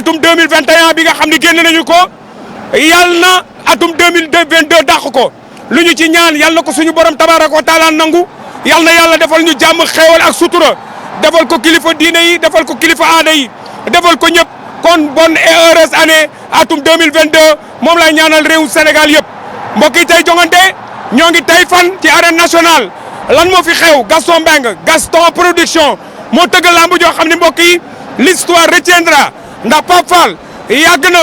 atum 2021 bi nga xam ne génn nañu ko yàlla na atum 2022 dàq ko lu ñu ci ñaan yàlla na ko suñu borom tabaaraka wa taala nangu yàlla na yàlla defal ñu jàmm xéewal ak sutura defal ko kilifa diine yi defal ko kilifa aada yi defal ko ñëpp kon bonne et heureuse année atum 2022 moom lay ñaanal réew Sénégal yëpp mbokk yi tey jongante ñoo ngi tey fan ci arène nationale lan moo fi xew Gaston Mbengue Gaston production moo tëgg lamb joo xam ne mbokk yi l'histoire retiendra ndax Pape Fall yàgg na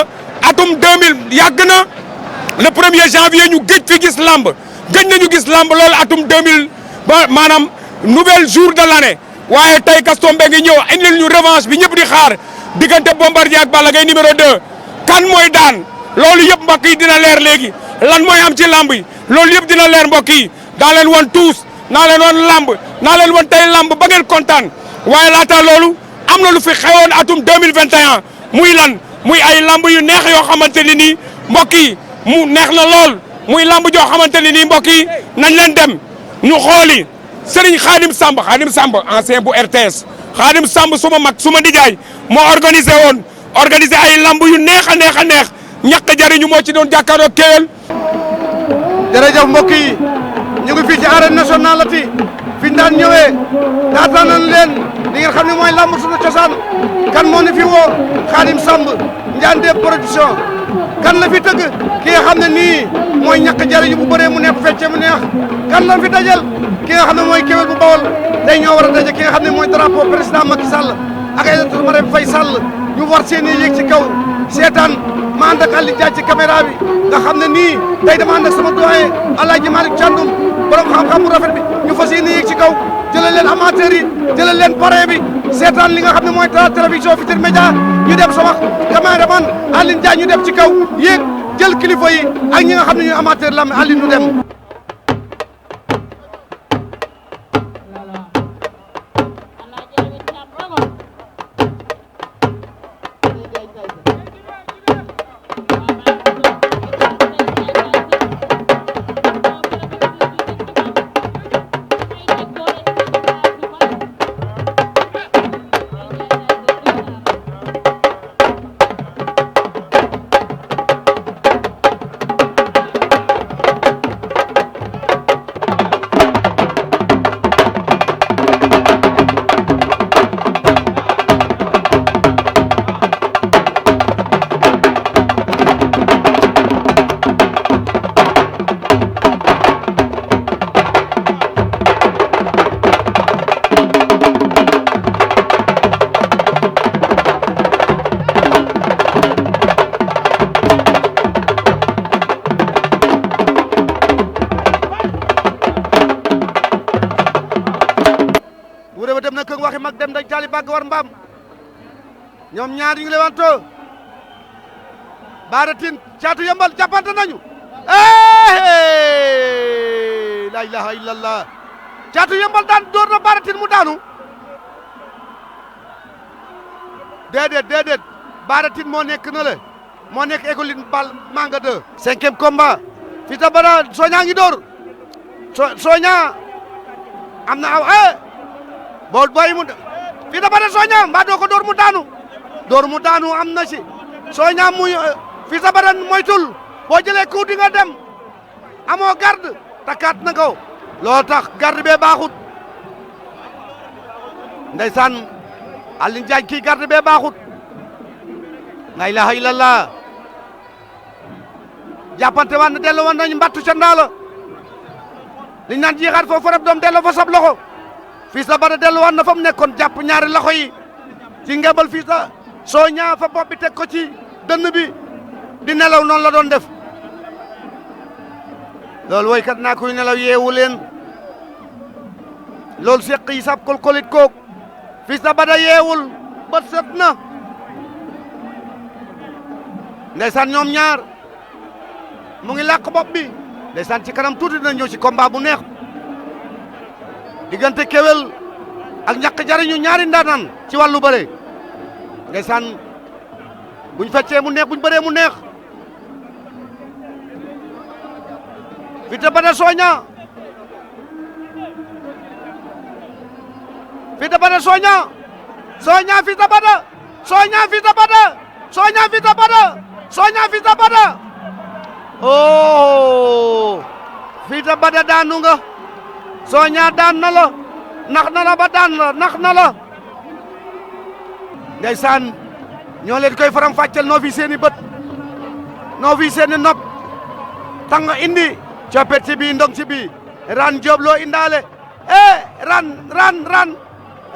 atum 2000 yàgg na le 1er janvier ñu gëj fi gis lamb gëj nañu gis lamb loolu atum 2000 ba maanaam nouvel jour de l'année waaye tey Gaston Mbengue ñëw indil ñu revanche bi ñëpp di xaar diggante Bombardier ak Balla Gaye numéro 2 kan mooy daan loolu yëpp mbokk yi dina leer léegi lan mooy am ci lamb yi loolu yëpp dina leer mbokk yi daa leen won tous naa leen won lamb naa leen won tey lamb ba ngeen kontaan waaye laata loolu am na lu fi xewoon atum 2021 muy lan muy ay lamb yu neex yoo xamante ni nii mbokk yi mu neex na lool muy lamb joo xamante ni nii mbokk yi nañ leen dem ñu xooli Serigne Khadim Samb ancien bu RTS Khadim Samb suma mag suma nijaay moo organisé ay lamb yu neex a neex a neex ñàkk jariñu moo ci doon jàkkaaroo Kewel. jërëjëf mbokk yi ñu ngi fii ci arène nationale ati fi ñu daan ñëwee daataan nañ leen li ngeen xam ne mooy lamb suñu cosaan kan moo ne fi woo Khadim Samb Ndiane production kan la fi tëgg ki nga xam ne nii mooy ñàkk jariñu bu bëree mu neex bu feccee mu neex kan la fi dajal ki nga xam ne mooy Kewel bu Bawol tey ñoo war a daje ki nga xam ne mooy drapeau président Macky Sall ak Aïssatou Marème Faye Sall ñu war seen i yéeg ci kaw seetaan ma ànd ak Aliou Dia ci caméra bi nga xam ne nii tey dama ànd ak sama doyen Alaaji Malick Thiandoum borom xam-xam bu rafet bi ñu fas yéene yéeg ci kaw jëlal leen amateurs yi jëlal leen parrain bi seetaan li nga xam ne mooy télévision Futurs Médias ñu dem sama caméraman Alioune Dia ñu dem ci kaw yéeg jël kilifa yi ak ñi nga xam ne ñooy amateur lamb Alioune ñu dem. ñoom ñaar ñu ngi lewantoo Baaratin Caatu Yambal jàppante nañu la ilaha illallah Caatu Yambal daan door na Baaratin mu daanu déedéet Baaratin moo nekk na le moo nekk écoline bal manga 2 5e combat Fils de Balla Soña ngi door Soña am na aw bool boy mu Fils de Balla Soña mbaa doo ko door mu daanu am na si Soña muy Fils de Balla moytul boo jëlee coup di nga dem amoo garde takkaat na ko loo tax garde bee baaxut ndeysaan Alioune Diagne kii garde bee baaxut la ilaha illallah jàppante waan na dellu woon nañu mbattu ca ndaala liñ naan jiixaat foofu rek doom dellu fa sab loxo Fils de Balla dellu woon na fa mu nekkoon jàpp ñaari loxo yi ci ngebal Fils de Soña fa bopp bi teg ko ci dënn bi di nelaw noonu la doon def loolu woykat naa kuy nelaw yeewu leen loolu seq yi sab kolkolit kook Fils de Balla yeewul bët set na ndeysaan ñoom ñaar mu ngi làq bopp bi ndeysaan ci kanam tuuti dina ñëw ci combat bu neex diggante Kewel ak ñàkk jariñu ñaari ndaanaan ci wàllu bëre ndeysaan buñ feccee mu neex buñ bëree mu neex Fils de Balla Soña Fils de Balla Soña Fils de Balla Soña Fils de Bada Soña Fils de Bada oh Fils de Bada daanu nga Soña daan na la nax na la ba daan la nax na la ndeysaan ñoo leen koy faram fàcceel noo fi seeni bët noo fi seeni nopp tanga indi coppet ci bi ndong ci bi Ran Diop loo indaale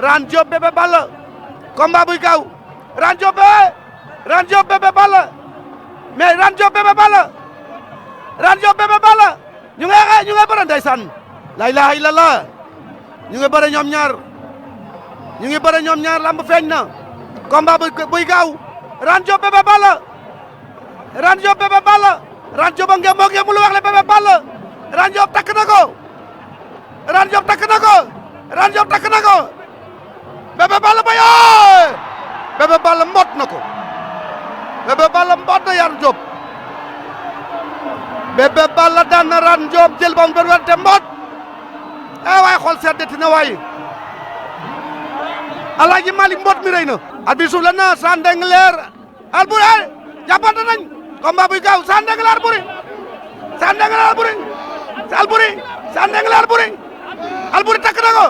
Ran Diop Bébé Balla combat buy gaaw Ran Diop Bébé Balla mais Ran Diop Bébé Balla ñu ngay bëre ndeysaan la ilaha illallah ñu ngi bëre ñoom ñaar lamb feeñ na combat buy gaaw Ran Diop Bébé Balla Ran Diop a nge moo nge mu lu wax le Bébé Balla Ran Diop takk na ko Bébé Balla ba yoo Bébé Balla mbot na ko Bébé Balla mbot na Ran Diop Bébé Balla daan na Ran Diop jël ba mu doon wante mbot waay xool seddati na waay Alaaji Malick mbot mi rëy na arbitre suuf la na Sandengler Alboury jàppante nañ combat buy gaaw Sandengler Alboury takk na ko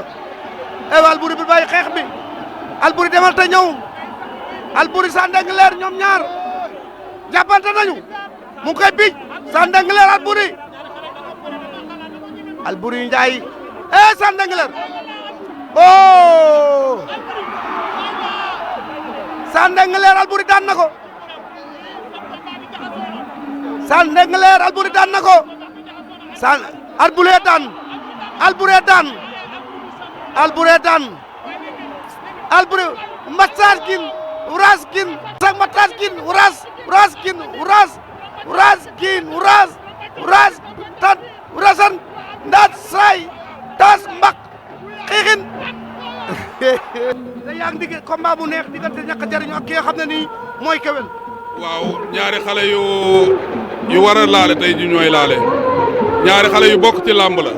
Alboury bi bàyyi xeex bi Alboury demal te ñëw Alboury Sandengler ñoom ñaar jàppante nañu mu ngi koy biij Sandengler Alboury Ndiaye Sandengler oh Sandengler Alboury daan na ko Alboury Mataskin Uraskin Mataskin Uraskin Urasan Ndat Say Tas Mbak Xiixin da yaa ngi digg combat bu neex diggante ñàkk jariñu ak ki nga xam ne nii mooy Kewel. waaw ñaari xale yu war a laale tey ji ñooy laale ñaari xale yu bokk ci làmb la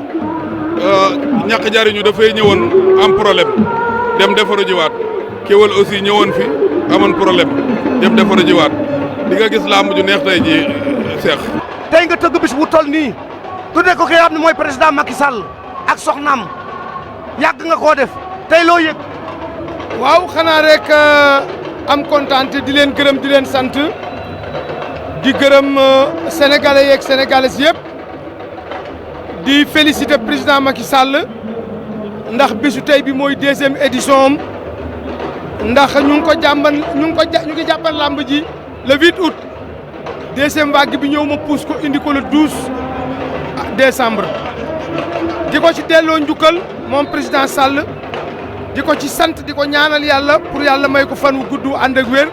ñàkk jariñu dafay ñëwoon am problème dem defaru jiwaat Kewel aussi ñëwoon fi amoon problème dem defaru jiwaat di nga gis làmb ju neex tey ji Cheikh. tey nga tëgg bis bu toll nii tuddee ko ki nga xam ne mooy président Macky Sall ak soxnaam yàgg nga koo def tey loo yëg. waaw xanaa rek am kontaan te di leen gërëm di leen sant di gërëm sénégalais yeeg sénégalaises yëpp di féliciter président Macky Sall ndax bisu tey bi mooy 2e édition am ndax ñu ngi jàppan làmb ji le 8 août 2e vague bi ñëw ma pousse ko indi ko le 12 décembre di ko ci delloo njukkal moom président Sall di ko ci sant di ko ñaanal yàlla pour yàlla may ko fan wu gudd ànd ak wér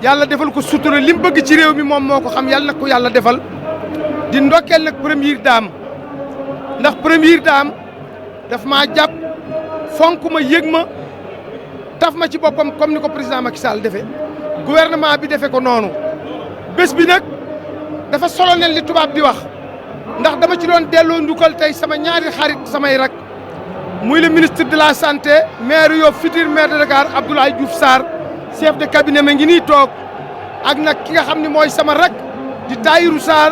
yàlla defal ko sutura li mu bëgg ci réew mi moom moo ko xam yàlla na ko yàlla defal di ndokkeel nag première dame ndax première dame daf maa jàpp fonk ma yëg ma taf ma ci boppam comme ni ko président Macky Sall defee gouvernement bi defee ko noonu bés bi nag dafa solennel li tubaab di wax ndax dama ci doon delloo ndukkal tey sama ñaari xarit samay rak muy le ministre de la santé maire Yoff futur maire de Dakar Abdoulaye Diouf Sarr chef de cabinet ma ngi nii toog ak nag ki nga xam ne mooy sama rak di Tahirou Sarr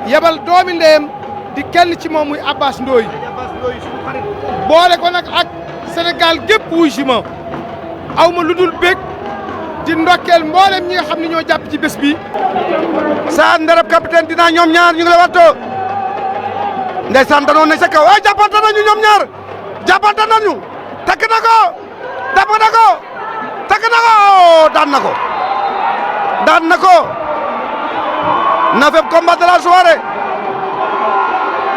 yebal doomi ndeyam di kenn ci moom muy Abbas Ndoye boole ko nag ak Sénégal gépp wuy si ma aw ma lu dul bég di ndokkeel mboolem ñi nga xam ne ñoo jàpp ci bés bi. Sarr ndarab capitaine dinaa ñoom ñaar ñu ngi la wattoo ndeysaan danoon na sa kaw ay jàppante nañu ñoom ñaar jàppante nañu takk na ko dab na ko takk na ko daan na ko 9e combat de la soirée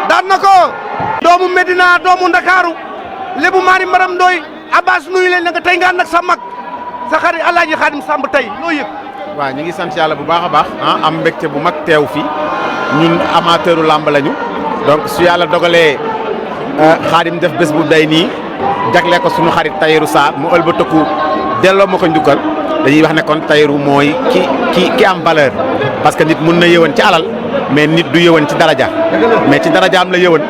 daan na ko doomu Medina doomu Ndakaaru lébu Mari Maram Ndoy Abbas nuyu leen nga tey nga ànd ak sa mag sa xarit Alaaji Xaadim Samb tey loo yëg. waaw ñu ngi sant yàlla bu baax a baax am mbégte bu mag teew fi ñun amateuru làmb lañu donc su yàlla dogalee Xaadim def bés bu day nii jagle ko sunu xarit Tahirou Sarr mu ëlbatiku delloo ma ko njukkal dañuy wax ne kon Tahirou mooy ki am valeur parce que nit mun na yëwan ci alal mais nit du yëwan ci daraja mais ci darajaam la yëwan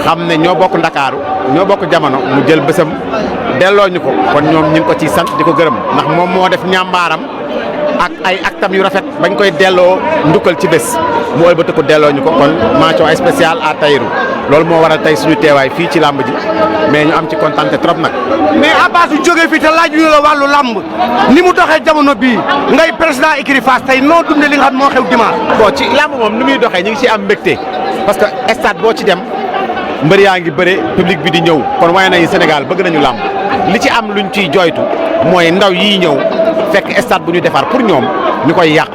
xam ne ñoo bokk Ndakaaru ñoo bokk jamono mu jël bésam delloo ñu ko kon ñoom ñu ngi ko ciy sant di ko gërëm ndax moom moo def ñàmbaaram ak ay actam yu rafet bañ koy delloo ndukkal ci bés mu ëlbatiku delloo ñu ko kon mention spéciale à Tahirou loolu moo waral tey suñu teewaay fii ci làmb ji mais ñu am ci kontaante trop nag. mais Abbas su jógee fii te laaj ñu la wàllu làmb ni mu doxee jamono bii ngay président écurie Fass tey noo dundee li nga xam moo xew dimanche. bon ci làmb moom ni muy doxee ñu ngi ci am mbégte parce que stade boo ci dem mbër yaa ngi bëre public bi di ñëw kon waaye nañu Sénégal bëgg nañu làmb li ci am luñ ciy jooytu mooy ndaw yii ñëw fekk stade bu ñu defar pour ñoom ñu koy yàq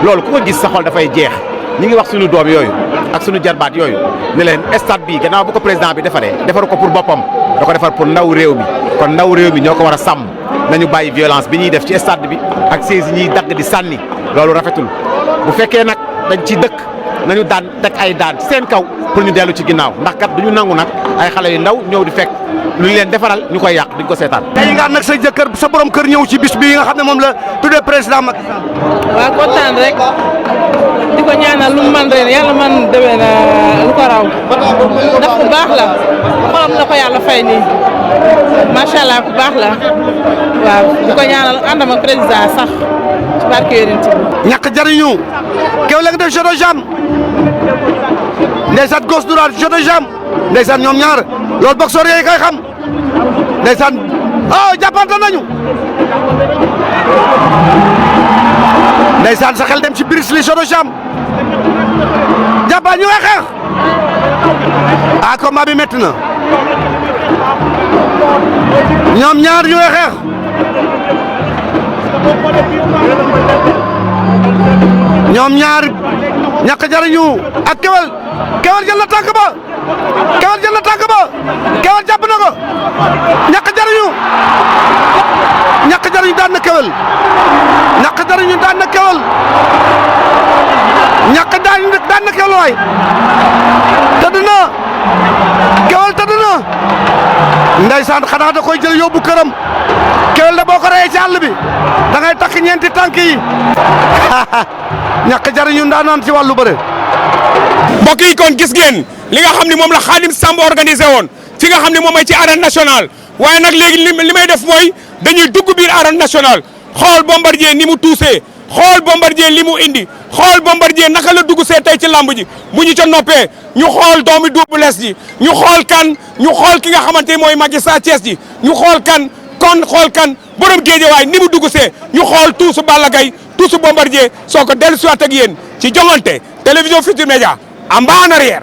loolu ku ko gis sa xol dafay jeex ñi ngi wax suñu doom yooyu ak suñu jarbaat yooyu ne leen stade bii gannaaw bu ko président bi defaree defaru ko pour boppam da ko defar pour ndaw réew mi kon ndaw réew mi ñoo ko war a sàmm nañu bàyyi violence bi ñuy def ci stade bi ak siis yi ñuy dagg di sànni loolu rafetul bu fekkee nag dañ ci dëkk nañu daan teg ay daan ci seen kaw pour ñu dellu ci ginnaaw ndax kat du ñu nangu nag ay xale yu ndaw ñëw di fekk lu ñu leen defaral ñu koy yàq duñ ko seetaan. tey nga nag sa jëkkër sa borom kër ñëw ci bis bi nga xam ne moom la tuddee président Macky Sall. waaw kontaan rek di ko ñaanal lu mu man ren yàlla man demee na lu ko raw ndax ku baax la xolam na ko yàlla fay nii macha allah ku baax la waaw di ko ñaanal àndam ak président sax ci barke yonent bi. ñàkk jariñu kéw la nga def jeu de jambe ndeysaan gauche droite jeu de jambe ndeysaan ñoom ñaar loolu boxeur yooyu kay xam ndeysaan oh jàppante nañu ndeysaan sa xel dem ci Bruce Lee jeu de jambe jàppal ñu ngay xeex ah combat bi métti na ñoom ñaar ñu ngay xeex ñoom ñaar ñàkk jariñu ak kewel jël na tànk ba kewel jël na tànk ba kewel jàpp na ko ñàkk jariñu daan na kewel ñàkk jariñu daan na kewel ñàkk daan na kewel waay tëdd na kewel tëdd na ndeysaan xanaa da koy jël yóbbu këram kewel da boo ko reyee ci àll bi da ngay takk ñeenti tànk yi ñàkk jariñu ndaanaan ci wàllu bëre. mbokk yi kon gis ngeen li nga xam ne moom la Khadim Samb organisé woon fi nga xam ne moom mooy ci arène nationale waaye nag léegi li may def mooy dañuy dugg biir arène nationale xool Bombardier ni mu tuusee xool Bombardier li mu indi xool Bombardier naka la dugg see tey ci lamb ji bu ñu ca noppee ñu xool doomi Double Less ji ñu xool kan ñu xool ki nga xamante ni mooy magi Sa Thiès ji ñu xool kan borom Géejawaay ni mu dugg see ñu xool tuusu Balla Gaye tuusu Bombardier soo ko dellu siwaat ak yéen ci joŋante télévision Futurs Médias en bas en arrière.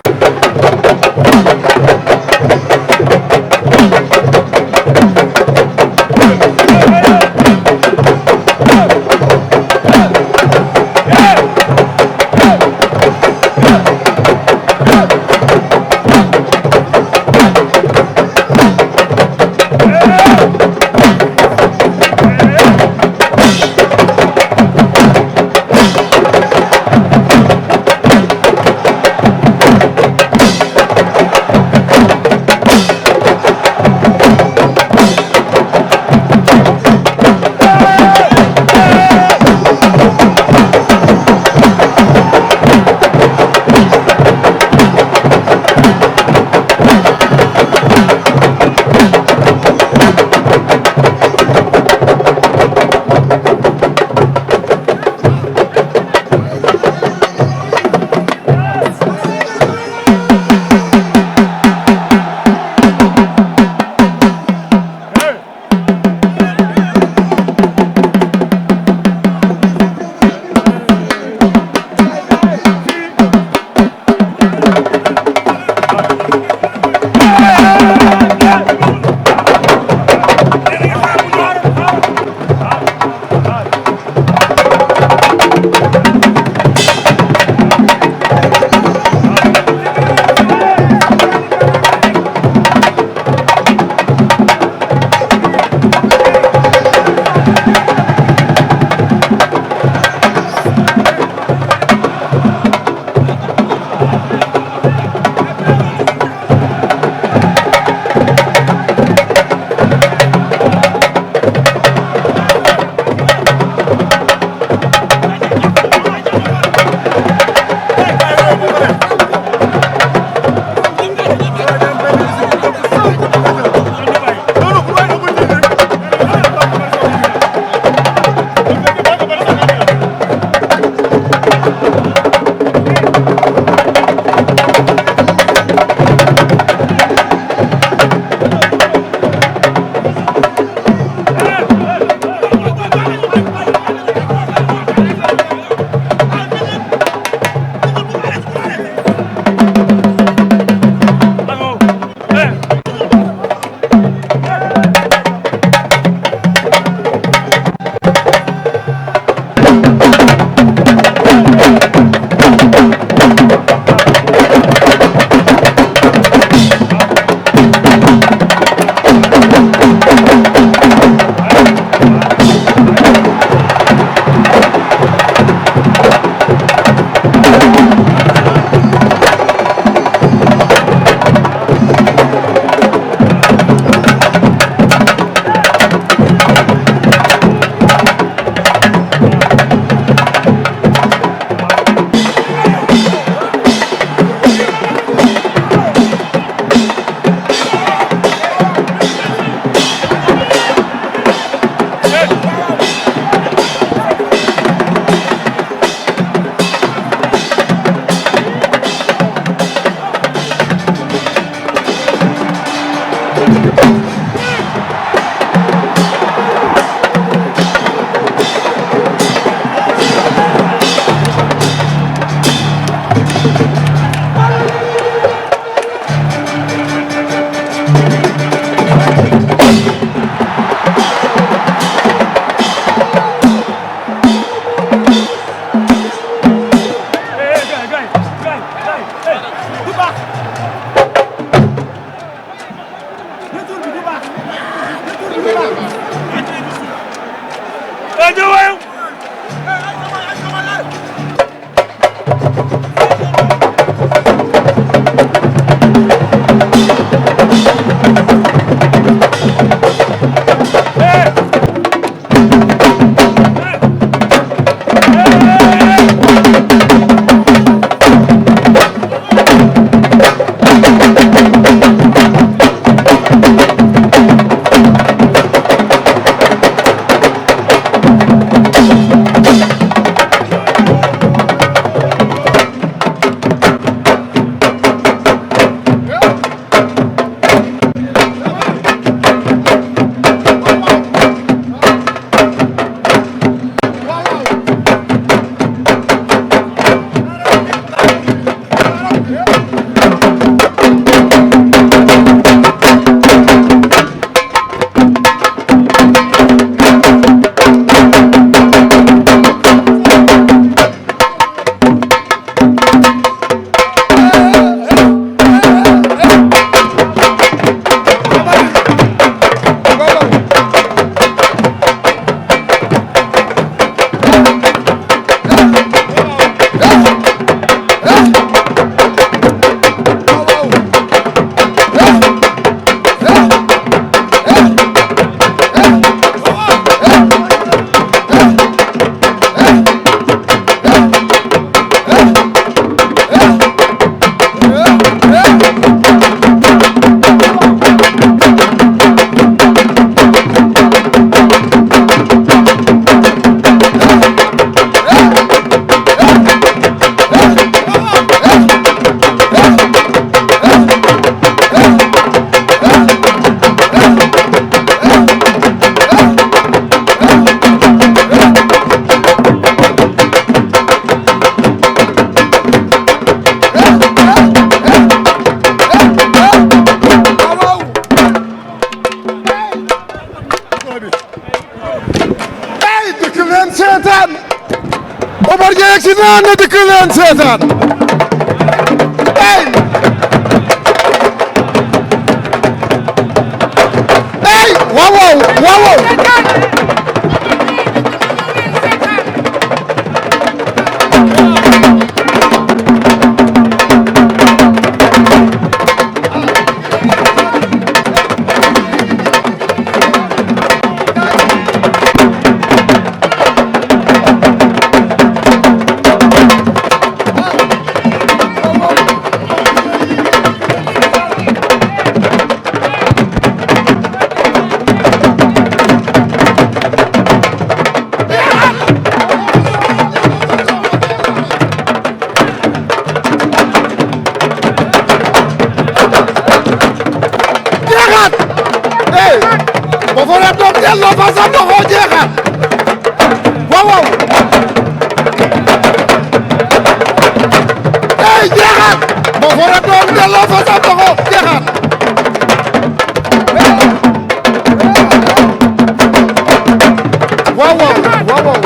Bombardier yegg si naan na dikk leen seetaan ey waaw waaw waaw waaw delloo fa sa loxo jeexal waaw waaw ey jeexal bo fora doom delloo fa sa loxo jeexal waaw waaw waaw waaw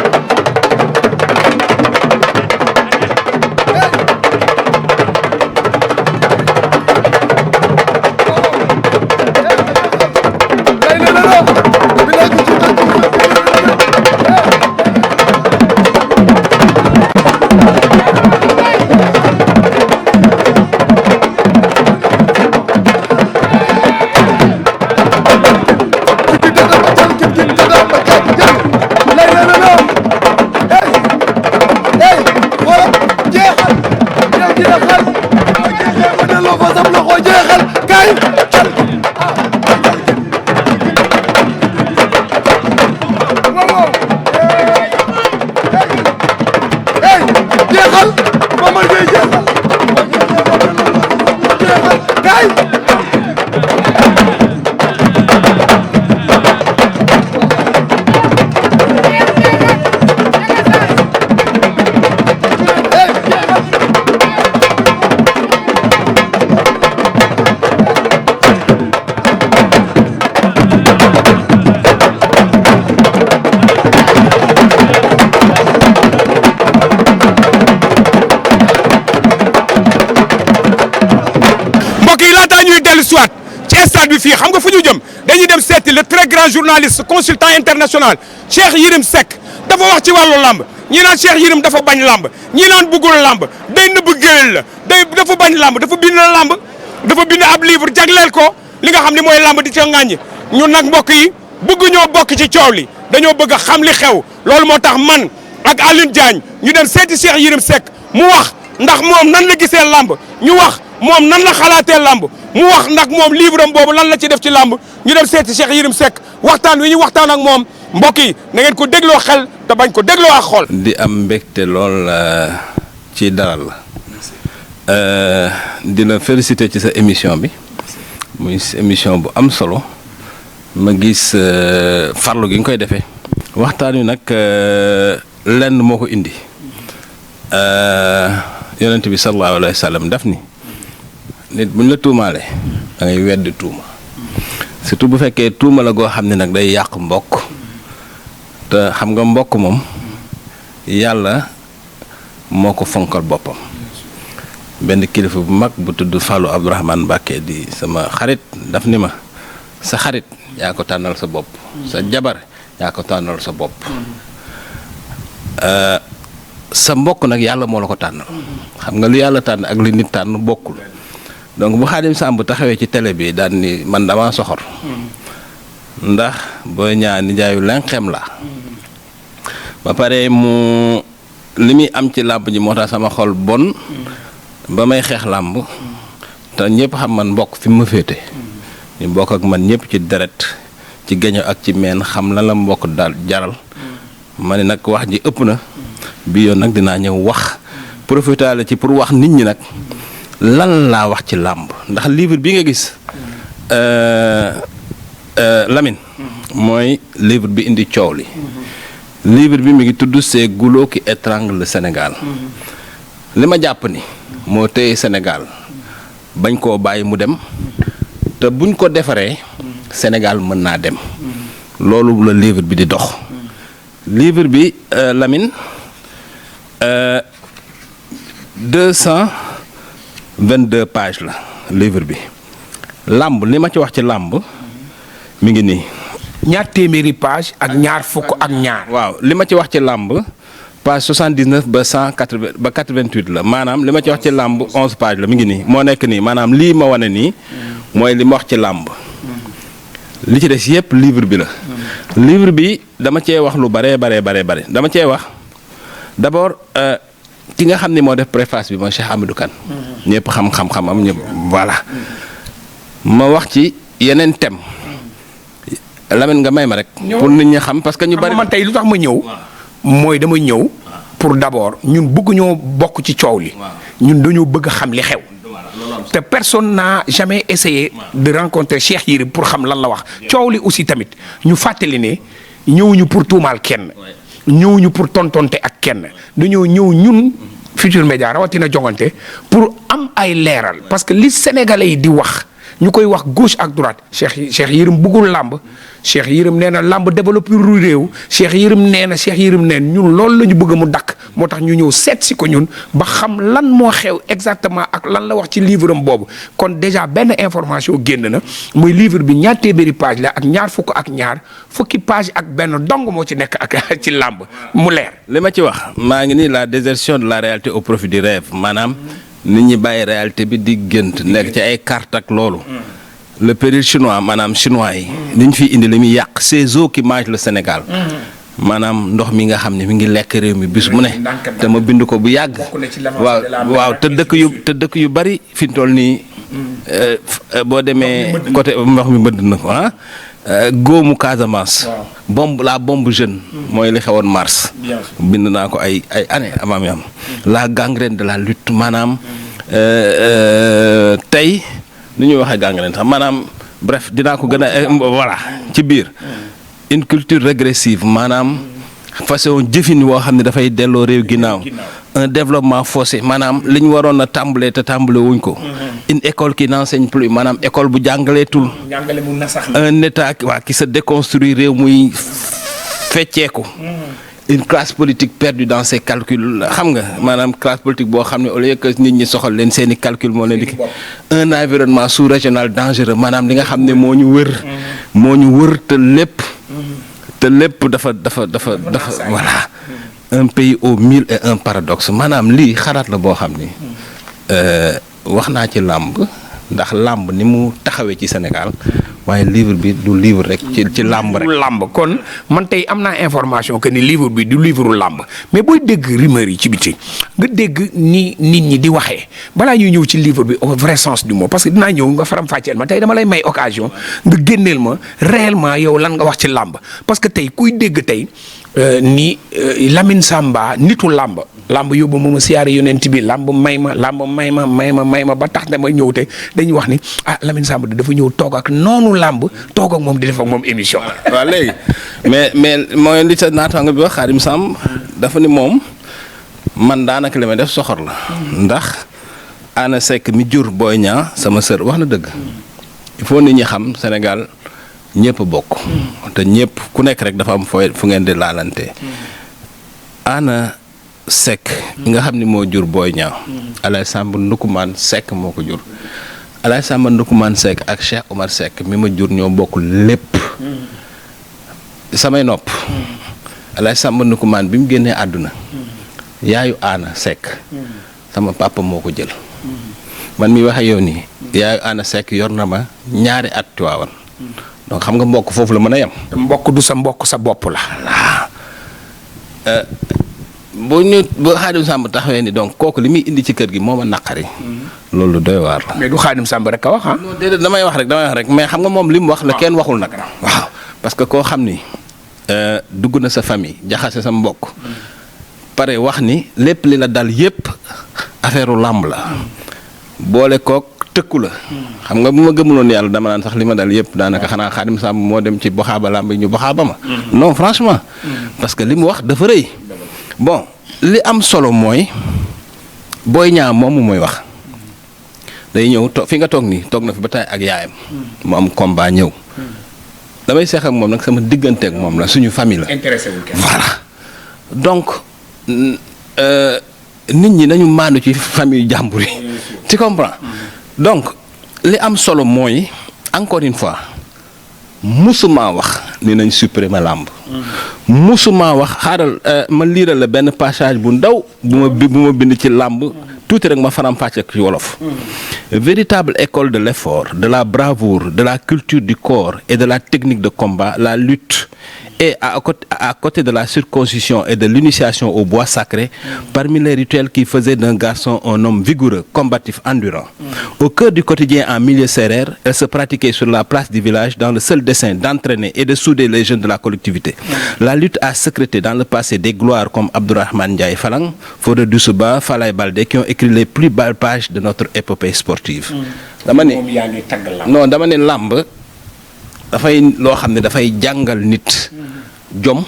ci stade bi fii xam nga fu ñu jëm dañuy dem seeti le très grand journaliste consultant international Cheikh Yérim Seck dafa wax ci wàllu lamb ñii naan Cheikh Yérim dafa bañ lamb ñii naan bëggul lamb day nëbb géwél la dafa bañ lamb dafa bind lamb dafa bind ab livre jagleel ko li nga xam ne mooy lamb di ca ŋàññi ñun nag mbokk yi bëgg ñoo bokk ci coow li dañoo bëgg a xam li xew loolu moo tax man ak Alioune Diagne ñu dem seeti Cheikh Yérim Seck mu wax ndax moom nan la gisee lamb ñu wax moom nan la xalaatee lamb mu wax ndax moom livre am boobu lan la ci def ci lamb ñu dem seeti Cheikh Yérim Seck waxtaan wi ñu waxtaan ak moom mbokk yi na ngeen ko dégloo xel te bañ ko dégloo ak xol. di am mbégte lool ci dalal la di la féliciter ci sa émission bi muy émission bu am solo ma gis farlu gi nga koy defee. waxtaan wi nag lenn moo ko indi yonent bi sallallahu alayhi wa sallam daf ni nit buñ la tuumaalee da ngay weddi tuuma surtout bu fekkee tuuma la goo xam ne nag day yàq mbokk te xam nga mbokk moom yàlla moo ko fonkal boppam. benn kilifa bu mag bu tudd Fallou Abdourahmane Mbacké di sama xarit daf ni ma sa xarit yaa ko tànnal sa bopp sa jabar yaa ko tànnal sa bopp sa mbokk nag yàlla moo la ko tànnal xam nga lu yàlla tànn ak li nit tànn bokkul donc bu Xaadim Samb taxawee ci télé bi daan ni man dama soxor ndax booy ñaar nijaayu lenqem la ba pare mu li muy am ci làmb ji moo tax sama xol bon ba may xeex làmb te ñëpp xam man mbokk fi mu ma féete ñu bokk ak man ñëpp ci deret ci geño ak ci meen xam lan la mbokk daal jaral ma ne nag wax ji ëpp na bi yoon nag dinaa ñëw wax profité la ci pour wax nit ñi nag lan laa wax ci làmb ndax livre bi nga gis Lamine mooy livre bi indi coow li livre bi mi ngi tudd ces goulots qui étranglent le Sénégal li ma jàpp ni moo téye Sénégal bañ koo bàyyi mu dem te buñ ko defaree Sénégal mën naa dem loolu la livre bi di dox livre bi Lamine 222 pages la livre bi làmb li ma ci wax ci làmb mi ngi nii. ñaar téeméeri page ak ñaar fukk ak ñaar. waaw li ma ci wax ci làmb page 79 ba 180 ba 88 la maanaam li ma ci wax ci làmb 11 pages la mi ngi nii moo nekk nii maanaam lii ma wane nii mooy li ma wax ci làmb li ci des yépp livre bi la. livre bi dama cee wax lu bare dama cee wax d'abord ki nga xam ne moo def préface bi mooy Cheikh Hamidou Kane. ñëpp xam-xam-xamam ñëpp voilà. ma wax ci yeneen thème Lamine nga may ma rek. pour nit ñi xam parce que ñu bari. man tey lu tax ma ñëw. mooy dama ñëw pour d'abord ñun bëgg ñoo bokk ci coow li. ñun dañoo bëgg xam li xew. te personne n'a jamais essayé de rencontrer Cheikh Yérim pour xam lan la wax coow li aussi tamit ñu fàttali ne ñëwuñu pour tuumaal kenn. ñëwuñu pour tontonte ak kenn dañoo ñëw ñun Futurs Médias rawatina jongante pour am ay leeral parce que li sénégalais yi di wax ñu koy wax gauche ak droite Cheikh Yérim bëggul làmb Cheikh Yérim nee na làmb développé ru réew Cheikh Yérim nee na ñun loolu la ñu bëgg mu dakk moo tax ñu ñëw seet si ko ñun ba xam lan moo xew exactement ak lan la wax ci livre am boobu kon déjà benn information génn na muy livre bi ñaar téeméeri page la ak ñaar fukk ak ñaar fukki page ak benn dong moo ci nekk ak ci làmb mu leer. li ma ci wax maa ngi nii la désertion de la réalité au profit du rêve maanaam nit ñi bàyyi réalité bi di gént nekk ci ay carte ak loolu. le péril chinois maanaam chinois yi. li ñu fiy indi li muy yàq ces eaux qui mangent le Sénégal. maanaam ndox mi nga xam ne mi ngi lekk réew mi bis mu ne. te ma bind ko bu yàgg. waaw te dëkk yu bari fi mu toll nii. boo demee côté ndox mi bëdd na ko góomu Casamance. la bombe jeune. mooy li xewoon mars. bind naa ko ay années avant mi am. la gangrène de la lutte maanaam tey ni ñuy waxee gangrène sax maanaam bref dinaa ko gën a voilà ci biir une culture régressive maanaam façon jëfin woo xam ne dafay delloo réew ginnaaw un développement faussé maanaam li ñu waroon a tàmbalee te tàmbale wuñ ko une école qui n'enseigne plus maanaam école bu jàngaleetul un état qui se déconstruit réew muy fecceeku une classe politique perdue dans ses calculs xam nga maanaam classe politique boo xam ne au lieu que nit ñi soxal leen seeni calcul moo leen di un environnement sous-régional dangereux maanaam li nga xam ne moo ñu wër te lépp te lépp dafa voilà un pays aux mille et un paradoxes maanaam lii xalaat la boo xam ni wax naa ci làmb ndax làmb ni mu taxawee ci Sénégal waaye livre bi du livre rek ci làmb rek. làmb kon man tey am naa information que ni livre bi du livre làmb mais booy dégg rumeur yi ci biti nga dégg ni nit ñi di waxee balaa ñuy ñëw ci livre bi au vrai sens du mot parce que dinaa ñëw nga faram fàcceel ma tey dama lay may occasion nga génneel ma réellement yow lan nga wax ci làmb parce que tey kuy dégg tey ni Lamine Samba nitu làmb yóbbu ma siyaare yonent bi làmb may ma ba tax dama ñëw te dañuy wax ni Lamine Samba dafa ñëw toog ak noonu làmb toog ak moom di def ak moom émission. waaw léegi mais mooy li sa naataango bi wax Khadim Samb dafa ni moom man daanaka li may def soxor la ndax Ana Seck mi jur Boy Niang sama sër wax na dëgg il faut nit ñi xam Sénégal ñëpp bokk te ñëpp ku nekk rek dafa am fu ngeen di laalante Ana Seck nga xam ni moo jur Boy Niang Alaye Samba Ndukumaan Seck moo ko jur Alaye Samba Ndukumaan Seck ak Cheikh Omar Seck mi ma jur ñoo bokk lépp samay nopp Alaye Samba Ndukumaan bi mu génnee àdduna yaayu Ana Seck sama papa moo ko jël man mi waxe yow nii yaayu Ana Seck yor na ma ñaari at Tiwaawan donc xam nga mbokk foofu la mën a yem. mbokk du sa mbokk sa bopp la. bu Khadim Samb taxawee ni donc kooku li muy indi ci kër gi moo ma naqari. loolu doy waar la. mais du Khadim Samb rek a wax ah. non déedéet damay wax rek mais xam nga moom li mu wax la kenn waxul nag. waaw parce que koo xam ni dugg na sa famille jaxase sa mbokk. pare wax ni lépp li la dal yépp affaire làmb la. boole kook tëkku la. xam nga bu ma gëmuloon yàlla dama naan sax li ma dal yépp daanaka xanaa Khadim Samb moo dem ci boxaaba làmb yi ñu boxaaba ma. non franchement. parce que li mu wax dafa rëy. bon li am solo mooy Boy Niang moomu mooy wax day ñëw fi nga toog nii toog na fi ba tey ak yaayam. mu am combat ñëw. damay seex ak moom nag sama diggante ak moom la suñu famille la. intéressé wul kenn. voilà donc nit ñi nañu maandu ci famille jàmbur yi. tu comprends donc li am solo mooy encore une fois musuma wax ni nañ supprimer làmb. musuma wax xaaral ma liiral la benn passage bu ndaw bu ma bind ci làmb tuuti rek ma faram-fàcce ci wolof. Véritable école de l'effort, de la bravoure, de la culture du corps et de la technique de combat, la lutte est à côté de la circoncision et de l'initiation au bois sacré, parmi les rituels qui faisaient d'un garçon un homme vigoureux, combatif, endurant. Au cœur du quotidien en milieu sérère, elle se pratiquait sur la place du village dans le seul dessein d'entraîner et de souder les jeunes de la collectivité. La lutte a sécrété dans le passé des gloires comme Abdourahmane Ndiaye Falang, Fodé Doussouba, Falaye Baldé qui ont écrit les plus belles pages de notre épopée sportive. dama ne non dama ne làmb dafay loo xam ne dafay jàngal nit jom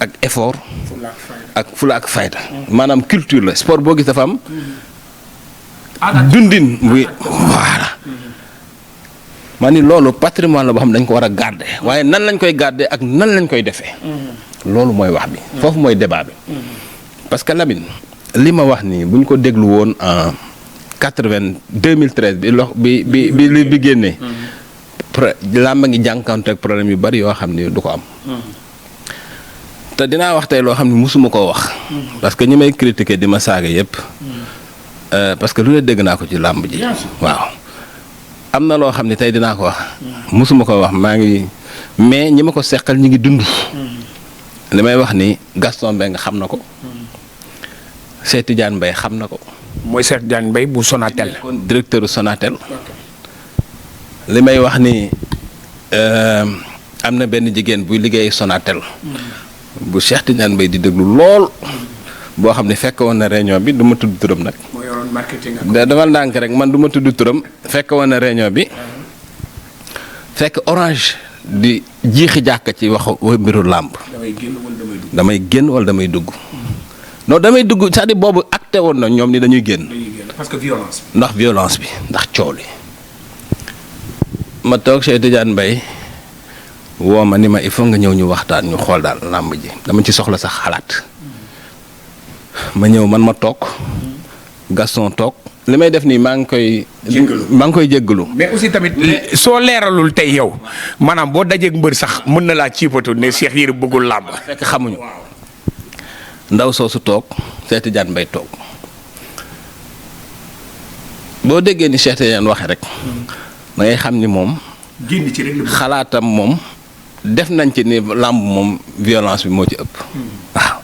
ak effort ak fula ak fayda maanaam culture la sport boo gis dafa am dundin bu voilà ma ni loolu patrimoine la boo xam ne dañ ko war a garder waaye nan lañ koy garder ak nan lañ koy defee loolu mooy wax bi foofu mooy débat bi parce que Lamine li ma wax nii bu ñu ko déglu woon en 2013 bi génnee làmb ngi jànkuwanteeg problème yu bari yoo xam ni du ko am te dinaa wax tey loo xam ne musuma koo wax parce que ñi may critiquer di ma saaga yépp parce que lu ne dégg naa ko ci làmb ji waaw am na loo xam ne tey dinaa ko wax musuma koo wax maa ngi mais ñi ma ko seqal ñi ngi dund li may wax ni Gaston Mbengue xam na ko Cheikh Tidiane Mbaye xam na ko mooy Cheikh Tidiane Mbaye bu Sonatel. kon directeur Sonatel li may wax ni am na benn jigéen buy liggéey Sonatel bu Cheikh Tidiane Mbaye di déglu lool boo xam ne fekk woon na réunion bi du ma tudd turam nag. moo yoroon marketing dafa ndànk rek man du ma tudd turam fekk woon na réunion bi fekk Orange di jiixi jàkk ci waxu mbiru làmb. damay génn wala damay dugg. non damay dugg c'est-à-dire boobu acté woon na ñoom ni dañuy génn. parce que violence bi. ndax violence bi ndax coow li ma toog Cheikh Tidiane Mbaye woo ma ni ma il faut nga ñëw ñu waxtaan ñu xool daal làmb ji dama ci soxla sax xalaat ma ñëw man ma toog Gaston toog li may def nii maa ngi koy jéggalu. mais aussi tamit soo leeralul tey yow maanaam boo dajeeg mbër sax mën na laa ciipatu ne Cheikh Yérim bëggul làmb. fekk xamuñu ndaw soosu toog Cheikh Tidiane Mbaye toog boo déggee ni Cheikh Tidiane waxe rek da ngay xam ni moom. génn ci rek xalaatam moom def nañ ci ni làmb moom violence bi moo ci ëpp. waaw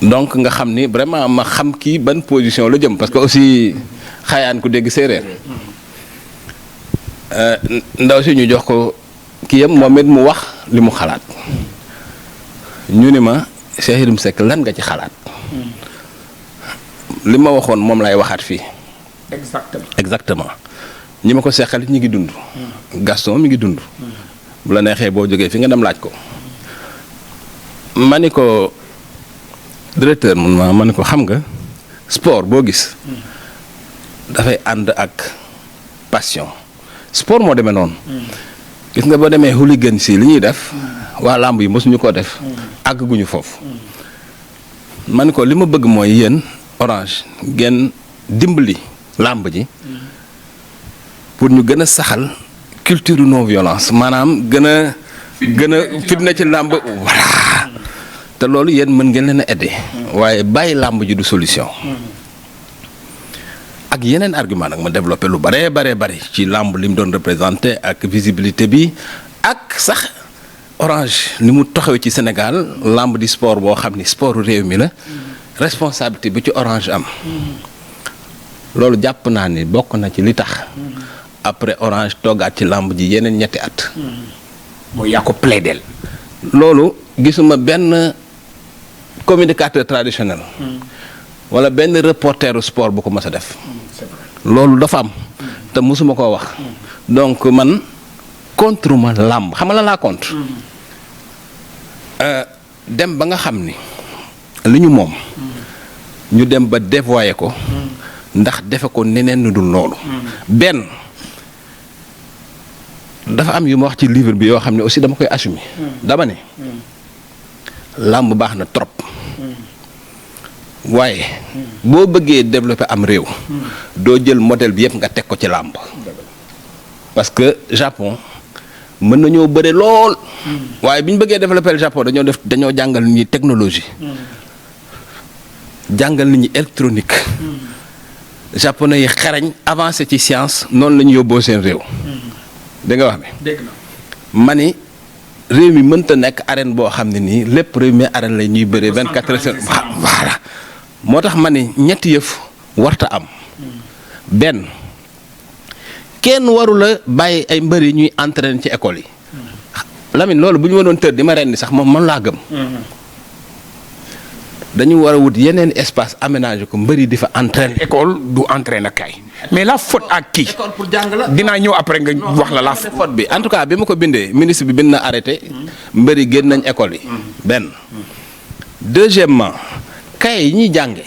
donc nga xam ni vraiment ma xam kii ban position la jëm parce que aussi xayaan ku dégg séeréer ndaw si ñu jox ko kii yam moom it mu wax li mu xalaat ñu ni ma Cheikh Yérim Seck lan nga ci xalaat li ma waxoon moom lay waxaat fii. exactement ñi ma ko seqal ñi ngi dund. Gaston mi ngi dund. bu la neexee boo jógee fi nga dem laaj ko ma ni ko directeur ma ni ko xam nga sport boo gis dafay ànd ak passion sport moo demee noonu. gis nga boo demee hooligan si li ñuy def waa làmb yi mosuñu koo def àgguñu foofu ma ni ko li ma bëgg mooy yéen Orange ngeen dimbali làmb ji pour ñu gën a saxal culture non violence maanaam gën a fitna ci làmb voilà te loolu yéen mën ngeen leen a aider waaye bàyyi làmb ji du solution ak yeneen argument nag ma développé lu bare ci làmb li mu doon représenté ak visibilité bi ak sax Orange ni mu taxaw ci Sénégal làmb di sport boo xam ni sport réew mi la responsabilité bi ci Orange am loolu jàpp naa ni bokk na ci li tax après Orange toogaat ci làmb ji yeneen ñetti at. mooy yaa ko plaidel. loolu gisuma benn communicateur traditionnel. wala benn reporteru sport bu ko mës a def. loolu dafa am. te mosuma koo wax. donc man contre ma làmb xam nga la laa contre. dem ba nga xam ni li ñu moom. ñu dem ba dévoyer ko. ndax defe ko neneen nu dul loolu. benn. dafa am yu ma wax ci livre bi yoo xam ne aussi dama koy assumer. dama ne làmb baax na trop. waaye boo bëggee développer am réew. doo jël modèle bi yëpp nga teg ko ci làmb. parce que Japon mën nañoo bëre lool. waaye bi ñu bëggee développer le Japon dañoo jàngal nit ñi technologie. jàngal nit ñi électronique. japonais yi xarañ avancé ci science noonu la ñu yóbboo seen réew. dégg nga wax bi dégg na ma ni réew mi mënta nekk arène boo xam ne nii lépp réew mi arène la ñuy bëree 24 heures. voilà moo tax ma ni ñetti yëf warta am. benn kenn waru la bàyyi ay mbër yi ñuy entraîner ci école yi. Lamine loolu bu ñu mënoon tër di ma rendi sax moom man laa gëm. dañu war a wut yeneen espace aménagé ko mbëri di fa entraîner. école du entraîner kay mais la faute ak kii. école pour jàng la. dinaa ñëw après nga wax la faute bi en tout cas bi ma ko bindee ministre bi bind na arrêté. mbëri génn nañ école yi. benn deuxièmement kaye yi ñuy jànge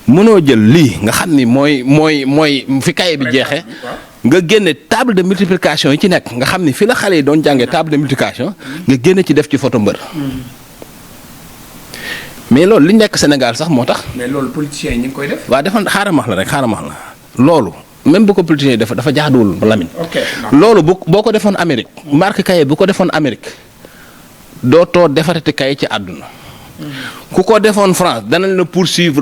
mënoo jël lii nga xam ni mooy fi kaye bi jeexee. nga génne table de multiplication yi ci nekk nga xam ni fi la xale yi doon jàngee table de multiplication. nga génne ci def ci photo mbër. mais loolu li nekk Sénégal sax moo tax. mais loolu politiciens yi ñu ngi koy def. waaw dafa xaaral ma wax la rek xaaral ma wax la loolu même bu ko politiciens yi dafa jaaduwul Lamine. ok loolu boo ko defoon Amérique. marque kaye bu ko defoon Amérique dootoo defarati kaye ci àdduna. ku ko defoon France danañ la poursuivre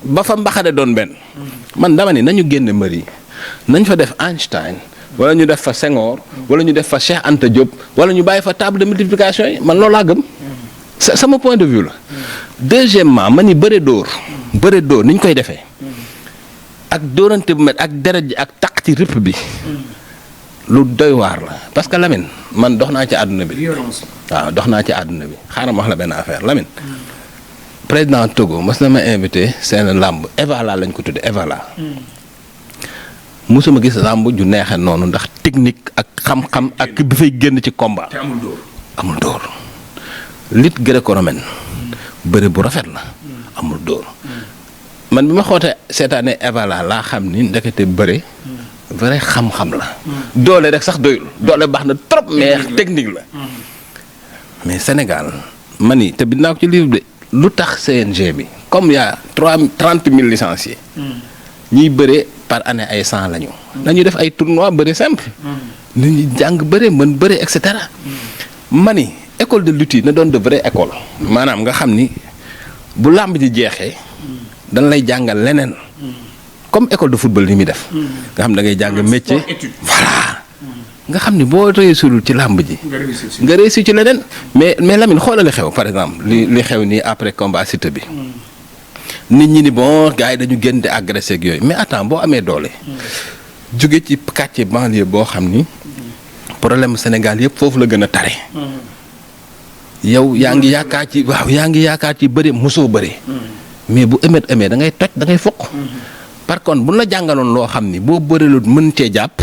ba fa mbaxade doon benn. man dama ni nañu génne mbër yi nañ fa def Einstein wala ñu def fa Senghor wala ñu def fa Cheikh Anta Diop wala ñu bàyyi fa table de multiplication yi man loolu laa gëm. sama point de vue la. deuxièmement ma ni bëre dóor ni ñu koy defee ak dóorante bu met ak deret ji ak taq ci rëpp bi lu doy waar la parce que Lamine man dox naa ci àdduna bi. waaw dox naa ci àdduna bi xaaral ma wax la benn affaire Lamine. président Togo mas na ma invité seen làmb Evala lañ ko tudde Evala. mosuma gis làmb ju neexee noonu ndax technique ak xam-xam ak bi fay génn ci combat. te amul dóor amul dóor. lutte gréco-romaine bëre bu rafet la amul dóor man bi ma xootee seetaane Evala laa xam ni ndekete bëre vrai xam-xam la doole rek sax doyul doole baax na trop mais technique la mais Sénégal man yi te bind naa ko ci livre de lu tax CNG bi comme y a 30 000 licenciés. ñuy bëre par année ay 100 lañu. nañu def ay tournois bëre simple. nit ñi jàng bëre mën bëre et cetera. mani école de lutte yi na doon de vraie école. maanaam nga xam ni bu làmb ji jeexee. dañ lay jàngal leneen. comme école de football ni muy def. nga xam da ngay jàng métier. voilà. nga xam ni boo réussirul ci làmb ji. nga réussir ci leneen. mais Lamine xoolal li xew par exemple li xew nii après combat Siteu bi. nit ñi ni bon gars yi dañu génn di agressé ak yooyu mais attends boo amee doole. jóge ci quartier banlieue boo xam ni. problème Sénégal yëpp foofu la gën a tare. yow yaa ngi yaakaar ci bëri mosoo bëri. mais bu émet amee da ngay toj da ngay fokk. par contre bu la jàngaloon loo xam ni boo bëreelut mën cee jàpp.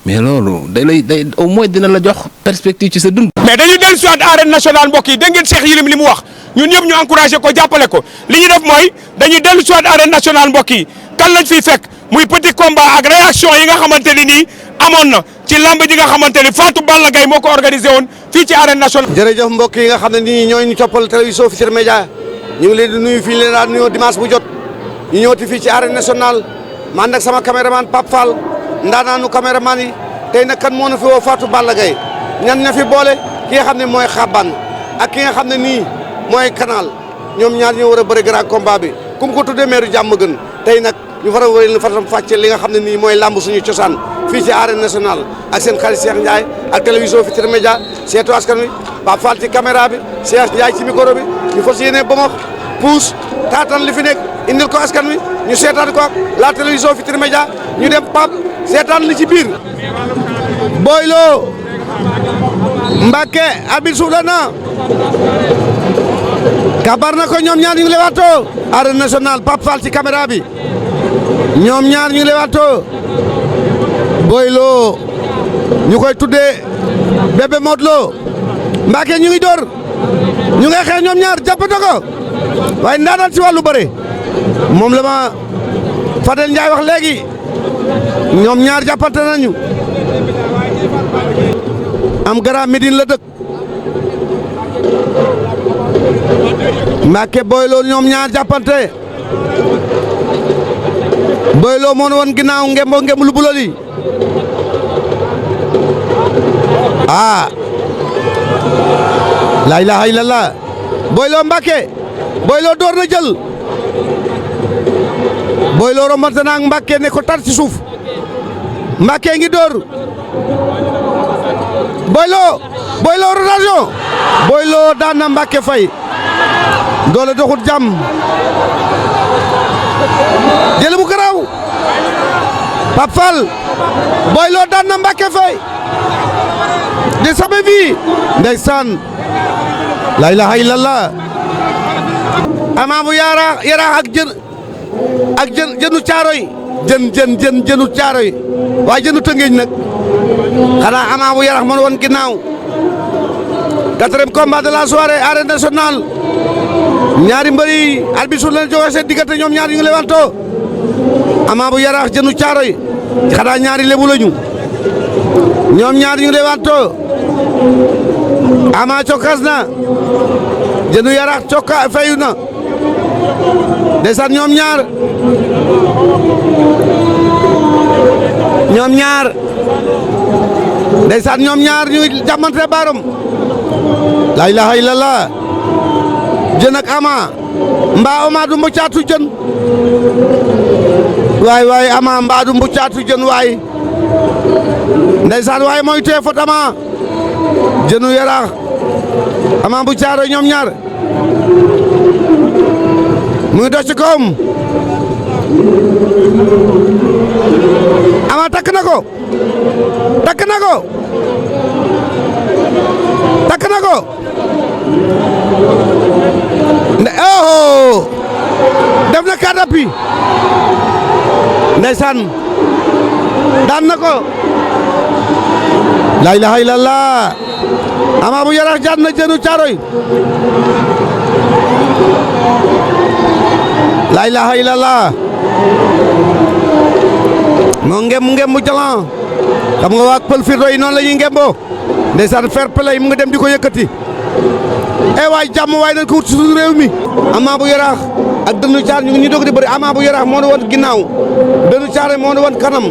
mais loolu day au moins dina la jox perspective ci sa dund. mais dañu dellu si waat arène nationale mbokk yi dégg ngeen Cheikh Yérim li mu wax ñun ñëpp ñu encouragé ko jàppale ko li ñu def mooy dañuy dellu si waat arène nationale mbokk yi kan lañ fiy fekk muy petit combat ak réaction yi nga xamante ni nii amoon na ci lamb ji nga xamante ni Fatou Balla Gaye moo ko organisé woon fii ci arène nationale. jërëjëf mbokk yi nga xam ne nii ñooy ñu toppal télévision Futurs Médias ñu ngi leen di nuyu fii leen daan nuyoo dimanche bu jot ñu ñëwati fii ci arène nationale man nag sama caméraman Pape Fall ndaanaanu caméraman yi tey nag kan moo na fi woo Fatou Balla Gaye ñan ña fi boole ki nga xam ne mooy Xaban ak ki nga xam ne nii mooy Canal ñoom ñaar ñoo war a bëri grand combat bi kum ko tuddee meeru jàmm gën tey nag ñu fara wéyal faram fàcce li nga xam ne nii mooy lamb suñu cosaan fii ci arène nationale ak seen xarit Cheikh Ndiaye ak télévision Futurs Médias seetu askan wi Pape Fall ci caméra bi Cheikh Ndiaye ci micro bi ñu fas yéene ba ma puus taatan li fi nekk indil ko askan wi ñu seetaan ko ak la télévision Futurs Médias ñu dem Pape seetaan li ci biir Boy Lo Mbacké arbitre suuf la na kabar na ko ñoom ñaar ñu ngi lewaatoo arène nationale Pape Fall ci caméra bi ñoom ñaar ñu ngi lewaatoo Boy Lo ñu koy tuddee Bébé Modou Lo Mbacké ñu ngi door ñu ngi xeex ñoom ñaar jàppante ko waaye ndaanaan ci wàllu bëre moom la ma Fadel Ndiaye wax léegi ñoom ñaar jàppante nañu am Grand Médine la dëkk Mbacké Boy Lo ñoom ñaar jàppante Boy Lo moo woon ginnaaw ngemb lu bulo li la ilaha illallah Boy Lo Mbacké Boy Lo door na jël Boy Lo rombante na ak Mbacké ne ko tar ci suuf Mbacké ngi door Boy Lo rotation Boy Lo daan na Mbacké Faye doole doxut jàmm jël bu garaaw Pape Fall Boy Lo daan na Mbacké Faye de sabe bi ndeysaan la ilaha illallah Ama bu Yaraax ak jënu Caaroy jënu Caaroy waaye jënu Tëngéej nag xanaa Ama bu Yaraax moo woon ginnaaw 4e combat de la soirée arène nationale ñaari mbëri arbitre su leen joxe seen diggante ñoom ñaar ñu ngi lewantoo Ama bu Yaraax jënu Caaroy xanaa ñaari lebu lañu ñoom ñaar ñu ngi lewantoo Ama cokkas na jënu Yaraax cokka fayu na ndeysaan ñoom ñaar ndeysaan ñoom ñaar ñu jàmmante baarom la ilaha illallah jën ak Ama mbaa Ama du mbucaatu jën waay Ama mbaa du mbucaatu jën waay ndeysaan waay mooy tee fot Ama jënu Yaraax Ama bu Caaroy ñoom ñaar mu ngi dox ci kawam Ama takk na ko def na kadapi ndeysaan daan na ko la ilaha illallah Ama bu Yaraax jaan na jënu Caaroy la ilaha illallah moo ngem mu jalan xam nga waa pël firdo yi noonu la ñuy ngemboo ndeysaan fair play mu nga dem di ko yëkkati waay jàmm waay nañ ko wut suñu réew mi Ama bu Yaraax ak dënnu caar ñu ngi ñu doog di bëri Ama bu Yaraax moo nu woon ginnaaw dënnu caar moo nu woon kanam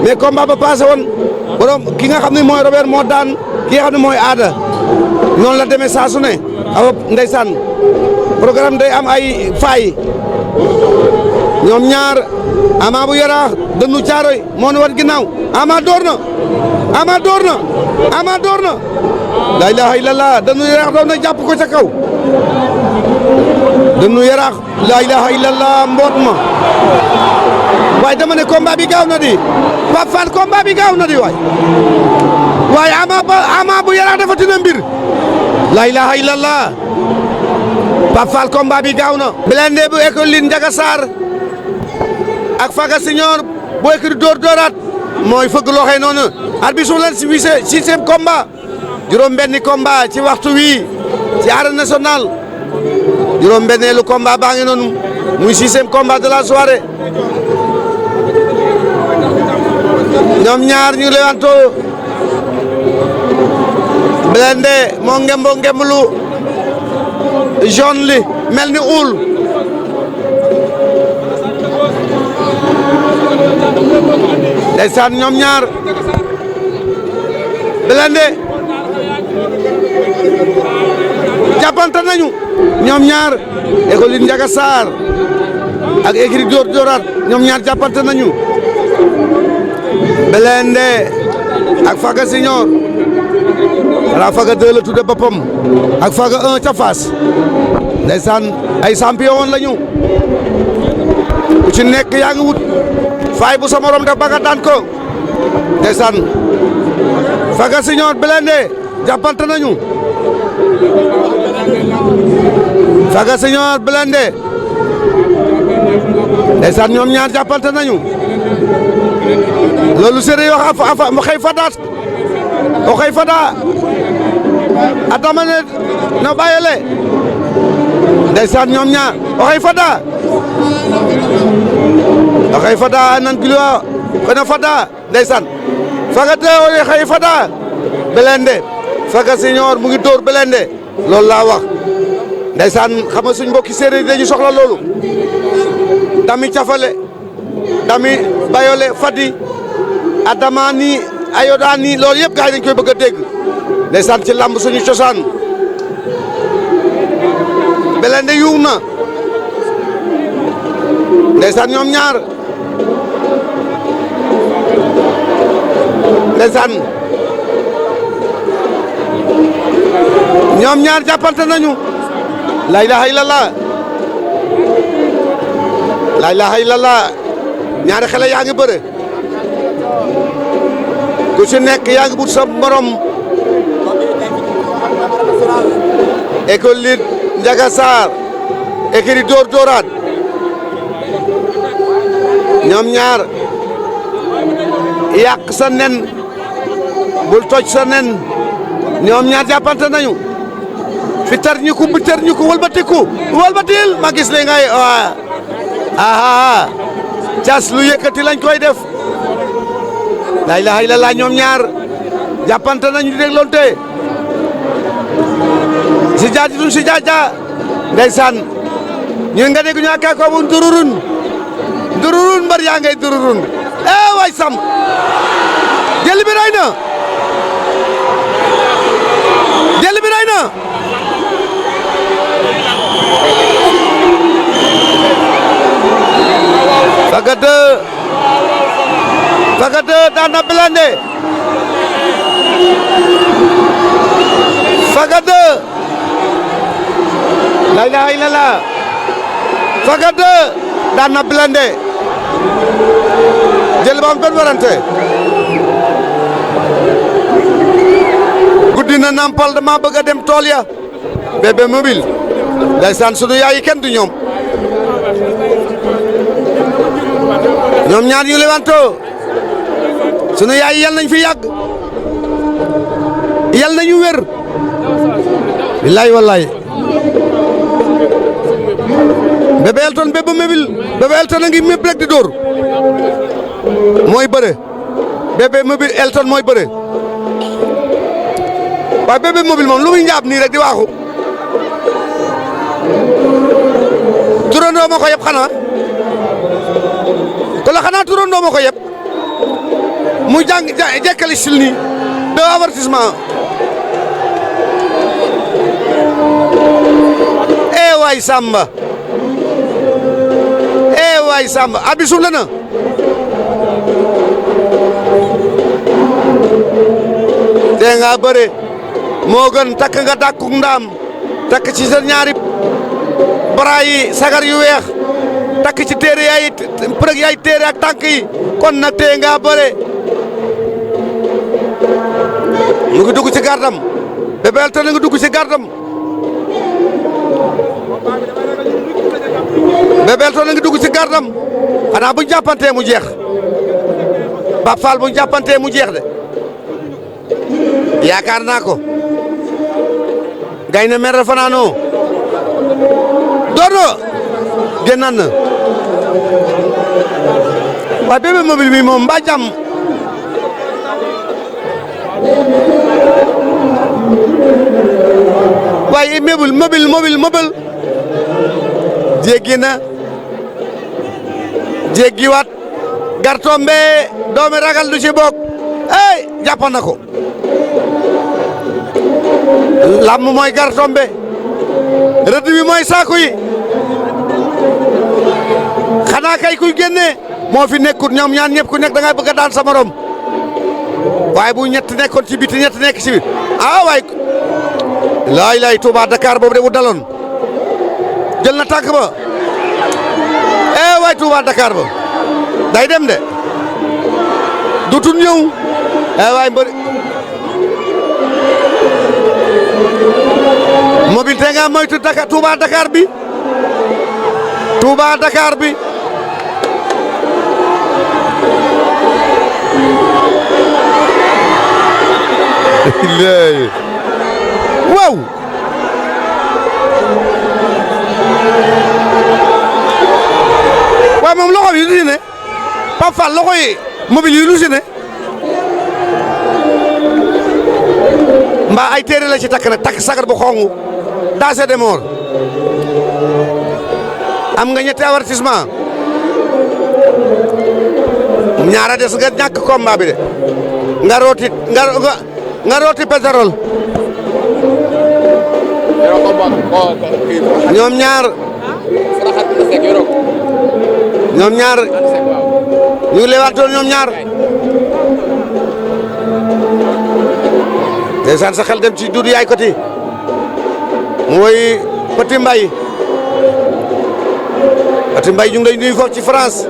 mais combat ba passé woon borom ki nga xam ne mooy Robert moo daan ki nga xam ne mooy Aada noonu la demee saa su ne awa ndeysaan programme day am ay faay ñoom ñaar Ama bu Yaraax dënnu caaroy moo nu woon ginnaaw Ama door na Ama door na Ama door na la ilaha illallah dënnu Yaraax doon na jàpp ko ca kaw dënnu Yaraax la ilaha illallah mboot ma waaye dama ne combat bi gaaw na di Pape Fall combat bi gaaw na di waaye Ama bu Yaraax dafa tina mbir la ilaha illallah Pape Fall combat bi gaaw na Blindé bu école Lune Ndiaga Sarr ak Faga Signor bu école Dóor Dóoraat mooy fëgg loxee noonu arbitre su leen si sixième combat juróom benni combat ci waxtu wi ci arène nationale juróom benneelu combat baa ngi noonu muy sixième combat de la soirée ñoom ñaar ñu lewanto Blindé moo ngemblu jaune li mel ni uul ndeysaan ñoom ñaar Blindé jàppante nañu ñoom ñaar école Lune Ndiaga Sarr ak écrit Dóor Dóoraat ñoom ñaar jàppante nañu Blindé ak Faga Signor wala Faga 2 la tudde boppam ak Faga 1 ca Fass ndeysaan ay champion woon lañu ku ci nekk yaa ngi wut faay bu sa morom def ba nga daan ko ndeysaan Faga Signor Blindé jàppante nañu Faga Signor Blindé ndeysaan ñoom ñaar jàppante nañu loolu séeréer yoo xam xëy fadaat o xëy fada atama ne no bàyyele ndeysaan ñoom ñaar o xëy fada nan gilwa xena fada ndeysaan Faga te o xëy fada Blindé Faga Signor mu ngi dóor Blindé loolu laa wax ndeysaan xam nga suñ mbokki séeréer yi dañu soxla loolu dami cafale dami bayole fadi adama ni ayoda ni loolu yëpp gars yi dañ koy bëgg a dégg ndeysaan ci lamb suñu cosaan Blindé yuw na ndeysaan ñoom ñaar ndeysaan ñoom ñaar jàppante nañu la ilaha illallah la ilaha illallah ñaari xale yaa ngi bëre ku ci nekk yaa ngi but sa morom école Lune Ndiaga Sarr écrit Dóor Dóoraat ñoom ñaar yàq sa nen bul toj sa nen ñoom ñaar jàppante nañu fi tar ñu ko bu tar ñu ko walbatil ma gis le ngay cas lu yëkkati lañ koy def la ilaha illallah ñoom ñaar jàppante nañu di dégloonte si jaaji dun si jaaja ndeysaan ñu nga dégg ñu akka ko bu dururun mbar yaa ngay dururun way sam jël bi rey na Faga 2 daan na Blindé Faga 2 la ilaha illallah Faga 2 daan na Blindé jël ba am benn warante guddi na nampal dama bëgg a dem tool ya Bébé Mobile ndeysaan sunu yaay yi kenn du ñoom ñaar ñu lewanto sunu yaay yal nañ fi yàgg yal nañu wér billaay wallaay Bébé Elton Bébé Mobile Bébé Elton a ngi méb rek di dóor mooy bëre Bébé Mobile Elton mooy bëre waaye Bébé Mobile moom lu muy njaab nii rek di waaxu turandoo ma ko yëpp xanaa ko la xanaa turandoo ma ko yëpp mu jàng jekkali sil nii 2 avertissement waay Samba waay Samba abi suuf la na te nga bëre moo gën takk nga dàkku ndaam takk ci sa ñaari bras yi sagar yu weex takk ci téere yaay përëg yaay téere ak tànk yi kon nag te nga bëre mu ngi dugg ci gardam Bébé Elton nga dugg ci gardam Bébé Elton nga dugg ci gardam xanaa bu ñu jàppantee mu jeex Pape Fall bu ñu jàppantee mu jeex de yaakaar naa ko Gaynde Mer fanaanoo doono génnan na waaye Bébé Mobile mi moom mbaa jàmm waaye mobile jéggi na jéggiwaat Gartombe doomi ragal du ci bokk ey jàppan na ko làmm mooy Gartombe rëdd bi mooy saaku yi xanaa kay kuy génnee moo fi nekkut ñoom ñaan ñëpp ku nekk da ngay bëgg a daan sa morom waaye bu ñett nekkoon ci biti ñett nekk ci biir waay laay Touba Dakar boobu de bu daloon jël na tànk ba waay Touba Dakar ba day dem de dutun ñëw waay mbër Mobile te nga moytu Dakar Touba Dakar bi waaw waaye moom loxo yi lu si ne Pape Fall loxo yi Mobile yi lu si ne mbaa ay téere la ci takk nag takk sagar bu xongu daase de mort am nga ñetti avertissement ñaara des nga ñàkk combat bi de nga rooti pétrole ñoom ñaar ñu ngi leewaatoon ñoom ñaar ndeysaan sa xel dem ci Doudou Yaay Koti mooy Petit Mbaye ñu ngi lay nuyu foofu ci France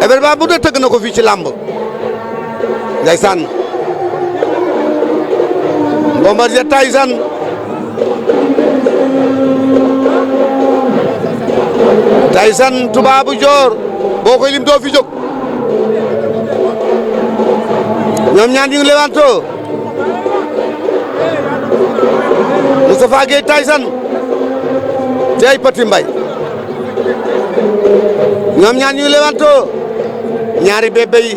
événement bu dee tëgg na ko fii ci làmb ndeysaan Bombardier Tyson tubaabu joor boo koy lim doo fi jóg ñoom ñaar ñu ngi lewantoo Moustapha Gueye Tyson tey Petit Mbaye ñoom ñaar ñu ngi lewantoo ñaari bébé yi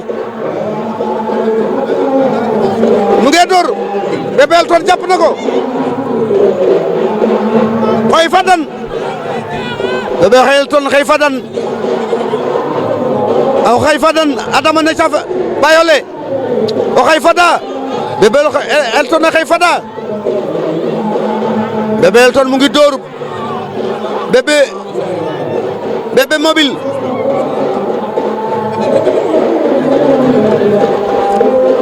mu ngi door Bébé Elton jàpp na ko xoy fadan Bébé Elton xëy fadan aw xëy fadan adama ne ca bayole o xëy fada Bébé Elton a xëy fada Bébé Elton mu ngi door Bébé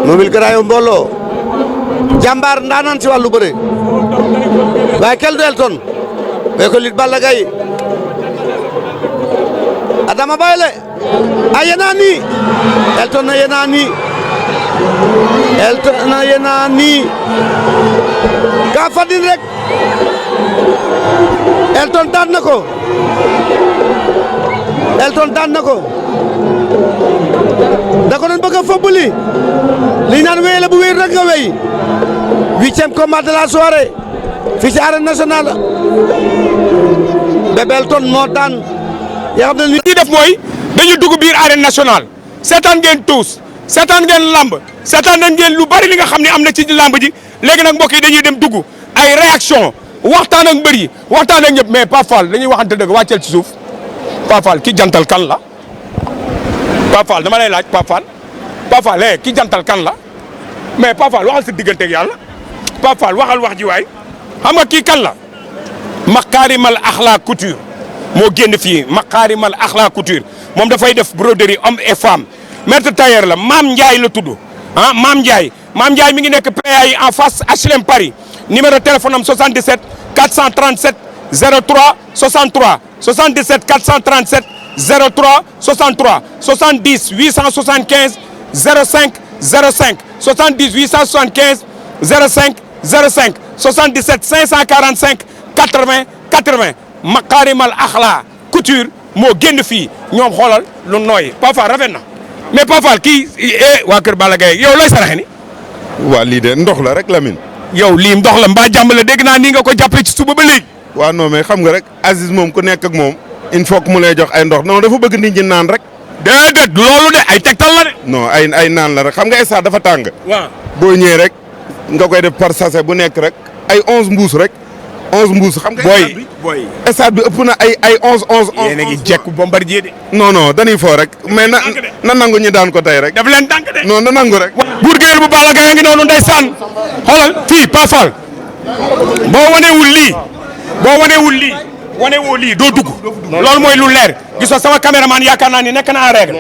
Mobile garaayu mbooloo jàmbaar ndaanaan ci wàllu bëre waaye kel du Elton be ko lit Balla Gaye adama bayole a yena ni Elton na yena ni ka fadin rek Elton daan na ko da ko doon bëgg a fobbali li naan wéy la bu wéy rek nga wéy 8e combat de la soirée fii ci arène nationale Bébé Elton moo daan yaa xam ne li ñuy def mooy dañu dugg biir arène nationale seetaan ngeen tuus seetaan ngeen lamb seetaan nañ ngeen lu bari li nga xam ne am na ci lamb ji léegi nag mbokk yi dañuy dem dugg ay réaction waxtaan ak mbër yi waxtaan ak ñëpp mais Pape Fall dañuy waxante dëgg wàcceel ci suuf Pape Fall ki jantal kan la Pape Fall dama lay laaj Pape Fall ki jantal kan la mais Pape Fall waxal sa digganteeg yàlla Pape Fall waxal wax ji waay xam nga kii kan la Makarimal Akhlaq Couture moo génn fii Makarimal Akhlaq Couture moom dafay def broderie homme et femme maître tailleur la Maam Ndiaye la tudd ah Maam Ndiaye mi ngi nekk PAI en face HLM Paris numéro téléphone am 77 437 03 63 77 437 03 63 70 875 05 05 70 875 05 05 77 545 80 80 Makarimal Akhlaq Couture moo génn fii ñoom xoolal lu nooy Pape Fall rafet na mais Pape Fall kii waa Kër Balla Gaye yow looy saraxe ni waa lii de ndox la rek Lamine. yow lii ndox la mbaa jàmm la dégg naa nii nga ko jàppee ci suba ba léegi. waaw non mais xam nga rek Aziz moom ku nekk ak moom il faut que mu lay jox ay ndox non dafa bëgg nit ñi naan rek. déedéet loolu de ay tegtal la de. non ay naan la rek xam nga instant dafa tàng. waaw boo ñëwee rek nga koy def par sachet bu nekk rek ay 11 mbuus rek 11 mbuus. xam nga booy stade bi ëpp na ay 11. yéen a ngi jekku Bombardier de. non dañuy foo rek mais na nangu ñu daan ko tey rek. daf leen tànk de. non na nangu rek. buur géwél bu Balla Gaye ngi noonu ndeysaan xoolal fii Pape Fall boo wanewul lii wanewoo lii doo dugg loolu mooy lu leer gisoo sama caméraman yaakaar naa ni nekk na en règle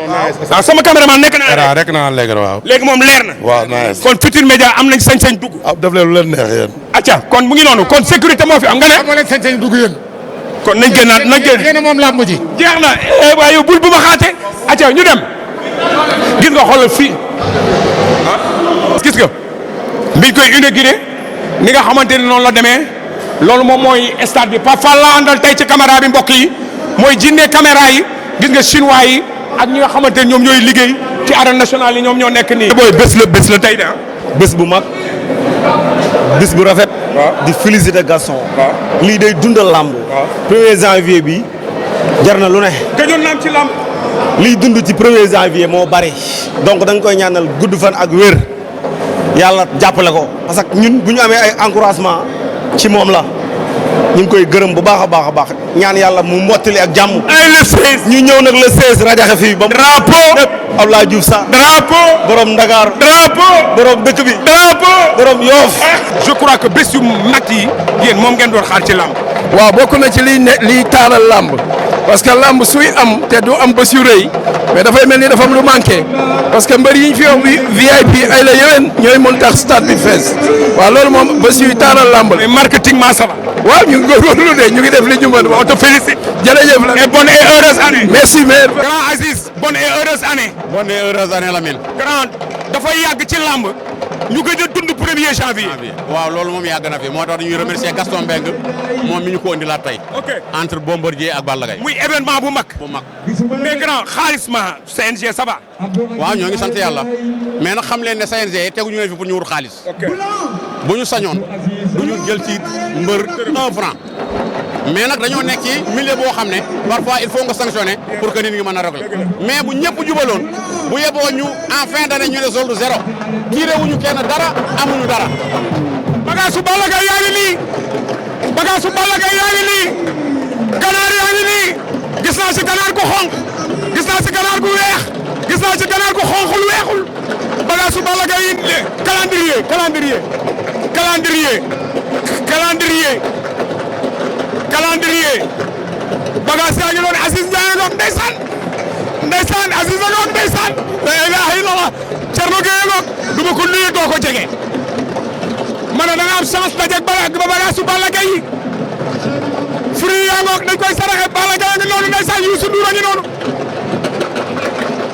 waaw sama caméraman nekk na en règle rek naa léegi waaw. léegi moom leer na waaw nice. kon Futurs Médias am nañ sañ-sañ dugg def leen lu leen neex yéen. acca kon mu ngi noonu kon sécurité moo fi am nga ne am nga leen sañ-sañ dugg yéen. kon nañ génnaat nañ génn yéen moom làmb ji. jeex na waaye yow bul bu ma xaate acca ñu dem gis nga xoolal fii gis nga biñ koy inauguré ni nga xamante ni noonu la demee loolu moom mooy stade bi Pape Fall la àndal tey ci caméra bi mbokk yi mooy jinne caméra yi gis nga chinois yi ak ñi nga xamante ni ñoom ñooy liggéey ci arène nationale yi ñoom ñoo nekk nii. booy bés la tey de bés bu mag bés bu rafet. di féliciter Gaston. lii day dundal làmb. 1er janvier bi jar na lu ne. gëjoon naam ci làmb. liy dund ci 1er janvier moo bari donc dañ koy ñaanal gudd fan ak wér yàlla jàppale ko parce que ñun bu ñu amee ay encouragement ci moom la ñu ngi koy gërëm bu baax a baax ñaan yàlla mu mottali ak jàmm. ay le 16. ñu ñëw nag le 16 rajaxe fii ba. drapeau Abdoulaye Diouf Sarr. drapeau borom Ndakaar. drapeau borom dëkk bi. drapeau borom Yoff. je crois que bés yu mag yi yéen moom ngeen doon xaar ci làmb. waaw bokk na ci liy taaral làmb parce que làmb suy am te du am bés yu rëy mais dafay mel ni dafa am lu manqué parce que mbër yi ñu fi am VIP ay la yéwén ñooy mën tax stade bi fees waaw loolu moom bés yuy taaral làmb la. mais marketingement ça va. waaw ñu ngi góorgóorlu de ñu ngi def li ñu mën on te félicite. jërëjëf la et bonne et heureuse année. merci maire. grand Aziz bonne et heureuse année. bonne et heureuse année Lamine. grand dafay yàgg ci làmb ñu gëj a dund 1er janvier. waaw loolu moom yàgg na fi moo tax dañuy remercier Gaston Mbengue moom mi ñu ko indilaat tey. ok entre Bombardier ak Balla Gaye. muy événement bu mag. mais grand xaalis ma CNG ça va. waaw ñoo ngi sant yàlla mais nag xam leen ne CNG teguñu leen fi pour ñu wut xaalis. bu ñu sañoon du ñu jël ci mbër 1 franc mais nag dañoo nekk ci milieu boo xam ne parfois il faut nga sanctionner pour que nit ñi mën a régler mais bu ñëpp jubaloon bu yeboo ñu en fin d'année ñu ne solde zéro tiré wuñu kenn dara amuñu dara. bagaasu Balla Gaye yaa ngi nii bagaasu Balla Gaye yaa ngi nii ganaar yaa ngi nii gis naa ci ganaar gu xonq gis naa ci ganaar gu weex gis naa ci ganaar gu xonqul weexul bagaasu Balla Gaye yi calendrier calendrier calendrier calendrier calendrier bagaas yaa ngi doon Aziz Ndiaye ngoog ndeysaan Aziz a ngoog ndeysaan la ilaha illallah Thierno Gueye ngoog du ma ko nuyu doo ko jege ma ne da nga am chance dajeeg bagaasu Balla Gaye yi fruit yaa ngoog dañ koy saraxe Balla Gaye ngi noonu ndeysaan Youssou Ndour a ngi noonu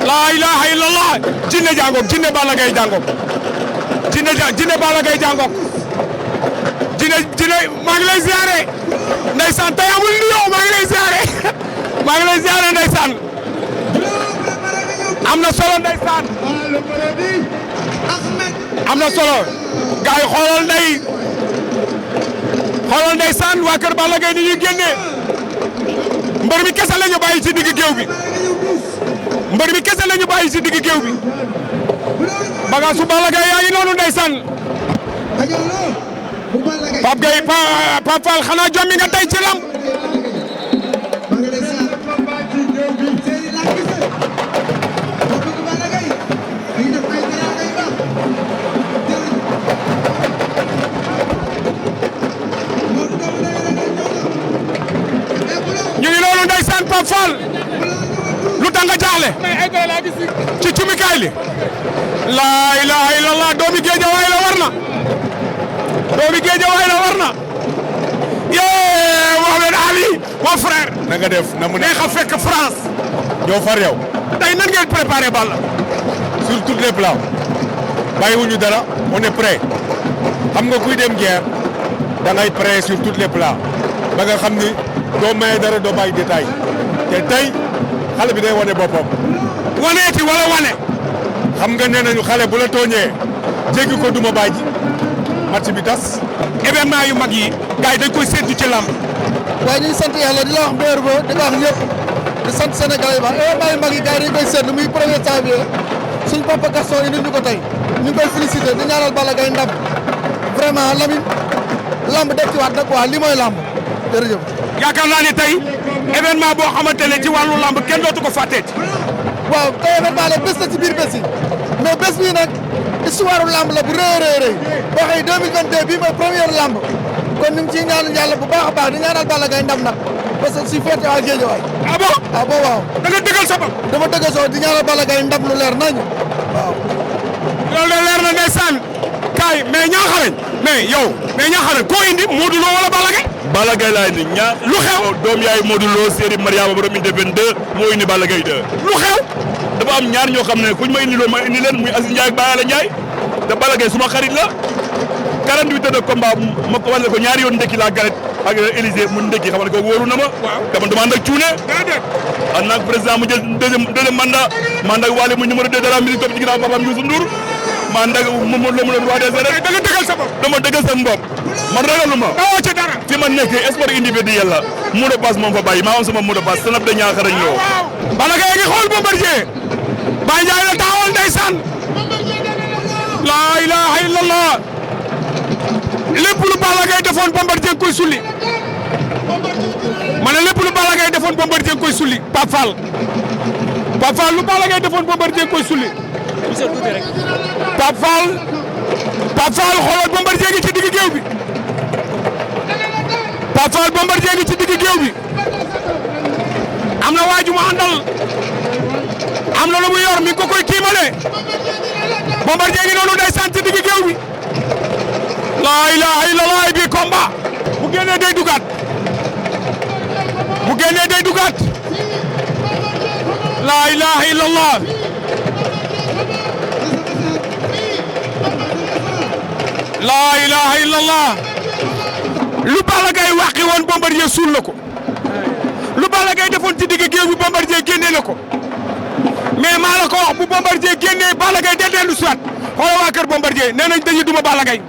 la ilaha illallah jinne jàngoog jinne Balla Gaye jàngoog jinne Balla Gaye jàngoog jinne maa ngi lay ziare ndeysaan tey amul nuyoo maa ngi lay ziare ndeysaan am na solo ndeysaan am na solo gars yi xoolal ndeysaan waa kër Balla Gaye ni ñuy génnee mbër mi kese la ñu bàyyi ci digg géew bi mbër mi kese la ñu bàyyi ci digg géew bi bagaasu Balla Gaye yaa ngi noonu ndeysaan Pape Gueye Pape Fall xanaa jommi nga tey ci lamb ñu ngi loolu ndeysaan Pape Fall lu tax nga jaaxle ci cumikaay li laa ilaha illallah doomi Géejawaay la war na doomi Géejawaay la war na yee Mohamed Ali mon frère na nga def na mu neex a fekk France ñoo far yow tey nan ngeen préparé Balla sur tous les plans bàyyiwuñu dara on est prêt xam nga kuy dem guerre da ngay prêt sur tous les plans ba nga xam ni doo maye dara doo bàyyi détail te tey xale bi day wane boppam. waneeti wala wane. xam nga nee nañu xale bu la tooñee jéggi ko duma bàyyi match bi tas. événement yu mag yi gars yi dañ koy séntu ci lamb. waaye ñu ngi sant yàlla di la wax mbéyar ba di ko wax ñëpp di sant Sénégal yi baax événement yu mag yi gars yi dañ koy séntu muy premier janvier suñ papa Gaston indi ñu ko tey ñu ngi koy félicité di ñaanal Balla Gaye ndam vraiment Lamine lamb def ci waat nag waa li mooy lamb jërëjëf. yaakaar naa ne tey événement boo xamante ne ci wàllu lamb kenn dootu ko fàttee ci. waaw tey événement la bés la ci biir bés yi mais bés bii nag histoire lamb la bu rëy a rëy boo xëy 2022 bii mooy première lamb kon ñu ngi ciy ñaanal yàlla bu baax a baax di ñaanal Balla Gaye ndam nag parce que si féete waa Guédiawaye. ah bon ah bon waaw. da nga dëggal sa bopp. dama dëggal sa bopp di ñaanal Balla Gaye ndam lu leer nañu waaw. loolu de leer na ndeysaan kaay mais ñaaxarañ mais yow mais ñaaxarañ koo indi Modou Lo wala Balla Gaye. Balla Gaye laa indi lu xew doom yaay Modou Lo séeri Mariama borom indi 22 moo indi Balla Gaye 2. lu xew. dafa am ñaar ñoo xam ne kuñ ma indi loolu ma indi leen muy Aziz Ndiaye ak Bayala Ndiaye te Balla Gaye suma xarit la 48 heures de combat ma ko wàlle ko ñaari yoon ndekki laa garet ak Élysée mu ndekki xam ne ko wóoru na ma. waaw dama ànd ak cuune. ànd ak président mu jël deuxième mandat ak Wally mu numéro 2 de la musique topp ci ginnaaw papaam Youssou Ndour ma ànd ak Mamadou Lo mu doon roi des arènes. da nga dëggal sa bopp. dama dëggal seen bopp man ragaluma. dawoo ci dara. fi ma nekk sport individuel la mot de passe moom fa bàyyi maa am sama mot de passe sanab de ñaaxarañ loo. Balla Gaye ngi xool Bombardier Baye Ndiaye la taxawal ndeysaan laa ilaha illallah lépp lu Balla Gaye defoon Bombardier koy sulli ma ne lépp lu Balla Gaye defoon Bombardier koy sulli Pape Fall lu Balla Gaye defoon Bombardier koy sulli Pape Fall xoolal Bombardier ngi ci digg géew bi Pape Fall Bombardier ngi ci digg géew bi am na waaju mu àndal am na lu mu yor mi ngi ko koy kiimale Bombardier ngi noonu day sant digg géew bi laa ilaha illallah bi combat bu génnee day dugaat laa ilaha illallah laa ilaha illallah lu Balla Gaye wàqi woon Bombardier suul na ko lu Balla Gaye defoon ci digg géew bi Bombardier génnee na ko mais maa la ko wax bu Bombardier génnee Balla Gaye day dellu si waat xoolal waa kër Bombardier nee nañ dañuy duma Balla Gaye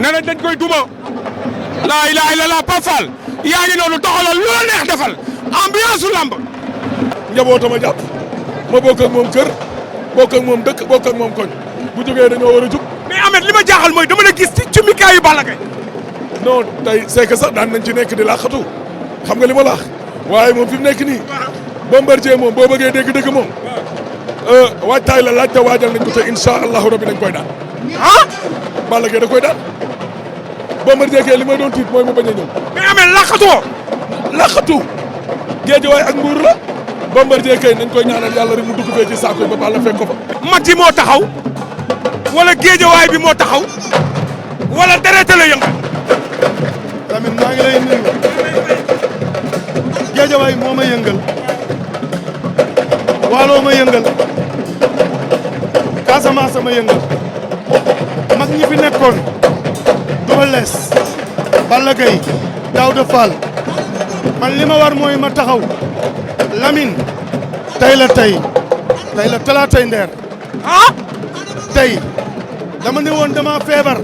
nee nañ dañ koy duma laa ilaha illallah Pape Fall yaa ngi noonu doxalal lu la neex defal ambiance su lamb. njabootama jàpp ma bokk ak moom kër bokk ak moom dëkk bokk ak moom koñ bu jógee dañoo war a jug. mais Ahmed li ma jaaxal mooy dama la gis ci cumikaayu Balla Gaye. non tey c'est que sax daan nañ ci nekk di laaxatu xam nga li ma la wax waaye moom fi mu nekk nii Bombardier moom boo bëggee dégg-dégg moom waajtaay la laaj te waajal nañ ko te incha allahu rabi dañ koy daan. ah. Balla Gaye da koy daan Bombardier kay li may doon tiit mooy mu bañ a ñëw. mais Ahmed laaxatoo. laaxatu Géejawaay ak Mbuur la Bombardier kay nañ koy ñaanal yàlla rek mu dugg fee ci saako ba Balla fekk ko fa. mat yi moo taxaw wala Géejawaay bi moo taxaw wala deret la yëngal. Lamine maa ngi lay nuyu Géejawaay moo ma yëngal Waalo ma yëngal Casamance ma yëngal mag ñi fi nekkoon Double Less Balla Gaye Daouda Fall man li ma war mooy ma taxaw Lamine tey la talaatay ndeer tey dama ne woon dama feebar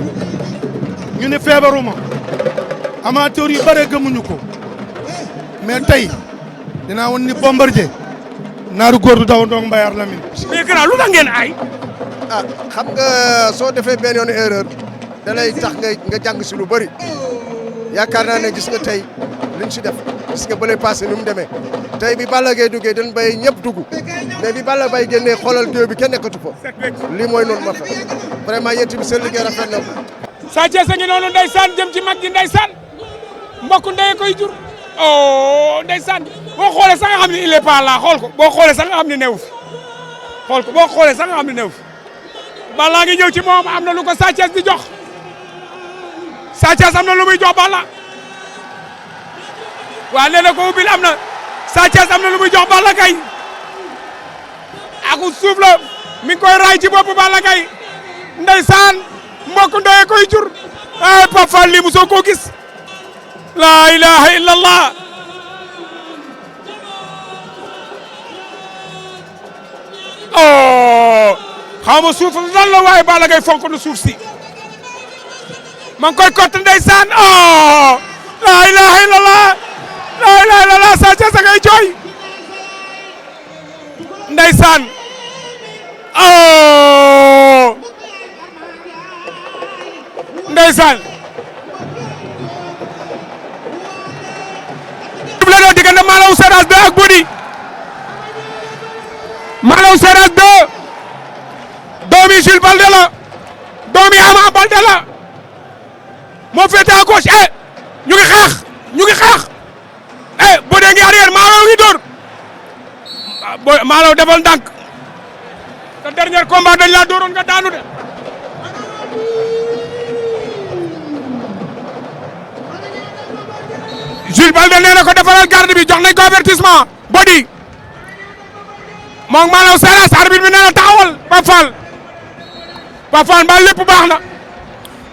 ñu ne feebaruma amateur yu bare gëmuñu ko mais tey dinaa woon ni Bombardier naaru góor du daw ndong mbayar Lamine. mais gannaaw lu tax ngeen ay. ah xam nga soo defee benn yoon erreur da lay tax nga jàng si lu bëri yaakaar naa ne gis nga tey liñ si def gis nga bële passé ni mu demee tey bi Balla Gaye duggee dañ bay ñëpp dugg mais bi Balla Gaye génnee xoolal géew bi kenn nekkatu fa lii mooy noonu ma fa vraiment yéen tamit seen liggéey rafet na. Sa Thiès a ngi noonu ndeysaan jëm ci mag ji ndeysaan mbokku ndey koy jur oh ndeysaan boo xoolee sax nga xam ne il est pas là xool ko boo xoolee sax nga xam ne newu fi xool ko boo xoolee sax nga xam ne newu fi Balla ngi ñëw ci moom am na lu ko Sa Thiès di jox Sa Thiès am na lu muy jox Balla waaw nee na ko ubbil am na Sa Thiès am na lu muy jox Balla Gaye aku suuf la mi ngi koy raay ci bopp Balla Gaye ndeysaan mbokk ndey koy jur ay Pape Fall lii mosoo koo gis la ilaha illallah oh xaw ma suuf lan la waaye Balla Gaye fonk na suuf si ma ngi koy kott ndeysaan oh la ilaha illallah la ilaha illallah Sa Thiès a ngay jooy ndeysaan oh ndeysaan la do diggante Malaw Seras 2 ak Bodi Malaw Seras 2 doomi Jules Baldé la doomi Ama Baldé la moo féete à gauche ñu ngi xeex Bodi ngi arrière Malaw ngi dóor Malaw defal ndànk te dernier combat dañ la dóoroon nga daanu de Jules Baldé nee na ko defaral garde bi jox nañ ko avertissement Bodi moom Malaw Seras arbitre bi nee na taxawal Pape Fall mbaa lépp baax na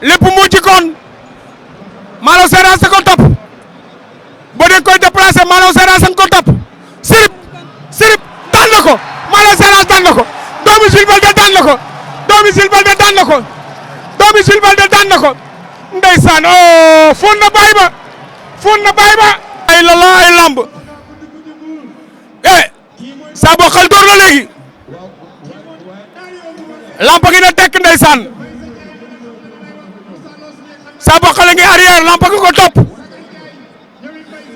lépp mu ci koon Malaw Seras da ko topp Bodi koy déplacé Malaw Seras da ko topp sirip daan na ko Malaw Seras daan na ko doomu Jules Baldé daan na ko doomu Jules Baldé daan na ko doomu Jules Baldé daan na ko ndeysaan oh fon na bàyyi ba ay lala ay lamb Sa Bokhal door la léegi lamp gi na tekk ndeysaan Sa Bokhal ngi arrière lamp gi ko topp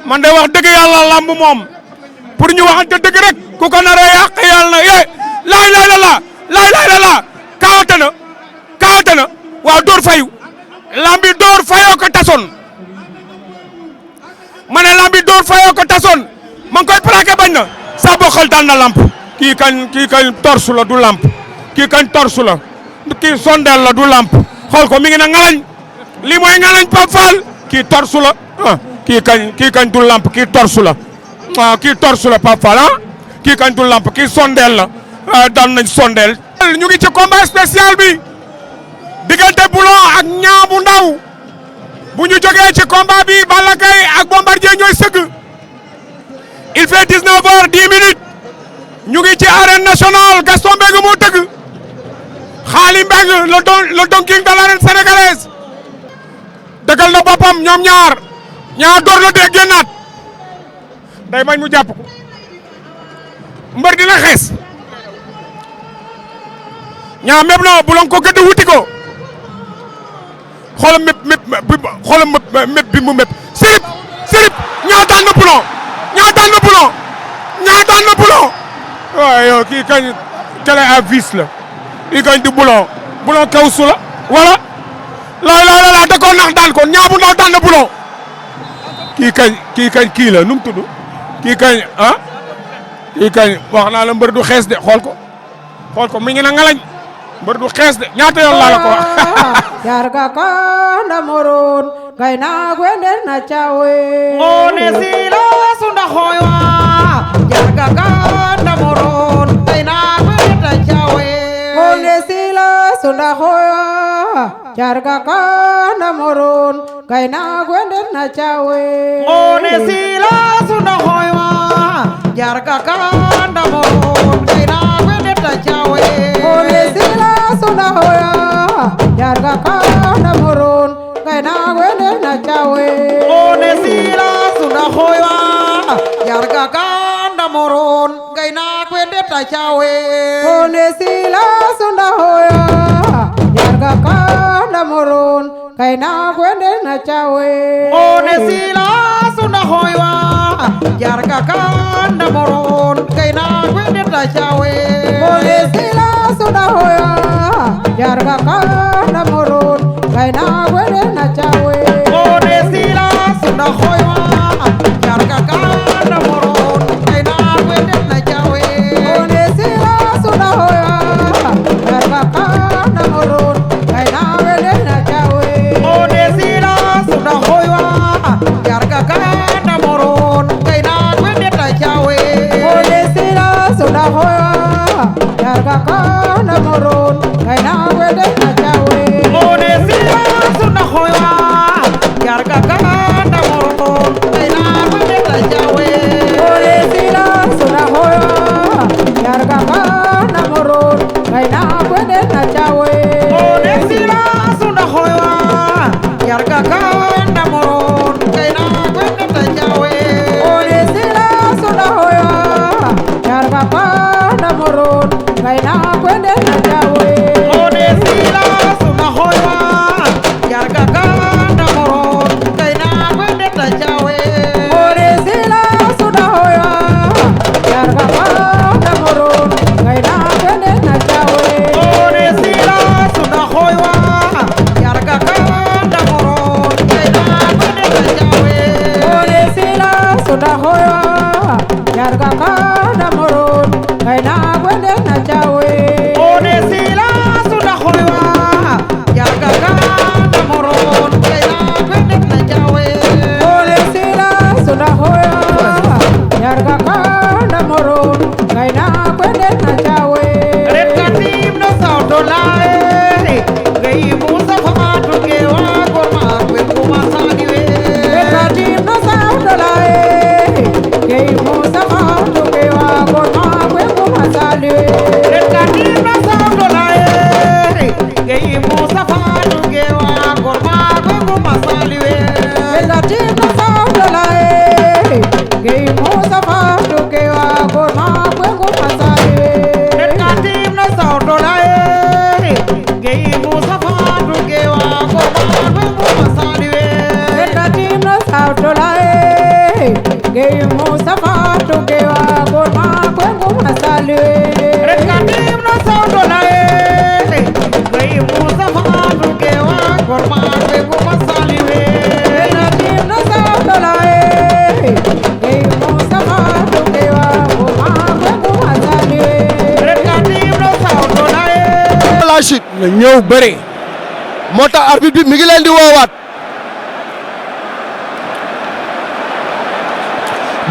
man de wax dëgg yàlla lamb moom pour ñu waxante dëgg rek ku ko nar a yàq yàlla na laay la kaawate na waaw door fayu lambi door fayoo ko tasoon ma ne lambi door fayoo ko tasoon ma ngi koy plaqué bañ na Sa Bokhal daan na lamp kii kañ torsu la du lamp kii kañ torsu la kii sondeel la du lamp xool ko mi ngi na ngalañ lii mooy ngalañ Pape Fall kii torsu la kii kañ du lamp kii torsu la kii torsu la Pape Fall kii kañ du lamp kii sondeel la daan nañ sondeel ñu ngi ci combat spécial bi diggante Boulon ak Niang bu ndaw bu ñu jógee ci combat bi Balla Gaye ak Bombardier ñooy sëgg il fait 19h10 ñu ngi ci arène nationale Gaston Mbengue moo tëgg Khaly Mbengue le Don King de l'arène sénégalaise dëggal na boppam ñoom ñaar door la dee génnaat day bañ mu jàpp ko mbër dina xees ñaa mépp na bu lon ko gëdd wuti ko xoolal mépp bi mu mépp sirip ñaa daan na Boulon waaye yow kii kañ télé à vis la kii kañ du Boulon kawsu la wala la da koo nax daan ko ñaa bu ndaw daan na Boulon kii kañ kii la nu mu tudd kii kañ wax naa la mbër du xees de xool ko mi ngi na ngalañ mbër du xees de ñaata yoon laa la ko wax yarga kanda moron gaina gwende na chawe ngone sila sunda khoywa yarga kanda moron gaina gwende na chawe ngone sila sunda khoywa yarga kanda moron gaina gwende na chawe ngone sila sunda khoywa yarga kanda moron gaina gwende na chawe ngone sila sunda khoywa yarga kanda moron gaina gwende na chawe ngone sila sunda khoywa yarga kanda moron gaina gwende na chawe ngone sila sunda khoywa yarga kanda moron kaina gwende na chawe one sila suna hoywa jarga kanda moron kaina gwende na chawe one sila suna hoya jarga kanda moron kaina gwende na chawe one sila suna hoywa jarga kanda moron kaina gwende na chawe one sila suna hoya jarga kanda moron kaina gwende na chawe one sila suna hoywa jarga kanda moron kaina gwende na chawe one sila suna hoya jarga kanda moron kaina gwende na chawe one sila suna hoywa jarga kanda moron kaina gwende na chawe one sila suna hoya jarga kanda moron kaina gwende na chawe one sila suna hoywa jarga kanda moron kaina gwende na chawe one sila suna hoya jarga kanda moron kaina gwende na chawe one sila suna hoywa jarga kanda moron kaina gwende na chawe one sila suna hoya jarga kanda moron kaina gwende na chawe one sila suna hoywa jarga kanda moron kaina gwende na chawe one sila suna hoya jarga kanda moron kaina gwende na chawe one sila suna hoywa jarga kanda moron kaina gwende na chawe one sila suna hoya jarga kanda moron kaina gwende na chawe red katim no sauto lae gai musa fatu ke wa gorma kwe kuma sagiwe katim no sauto lae kei musa fatu ke wa gorma kwe kuma saliwe red katim no sauto lae gai musa fatu ke wa gorma kwe kuma saliwe katim no sauto lae kei musa fatu ke wa gorma kwe kuma saliwe red katim no sauto lae gai musa fatu ke wa gorma kwe kuma saliwe katim no sauto lae kei musa fatu ke wa gorma kwe kuma saliwe red katim no sauto lae gai musa fatu ke wa gorma kwe kuma saliwe katim no sauto lae kei musa fatu ke wa gorma kwe kuma saliwe red katim no sauto lae la chute na ñëw bëri moo tax arbitre bi mi ngi leen di woowaat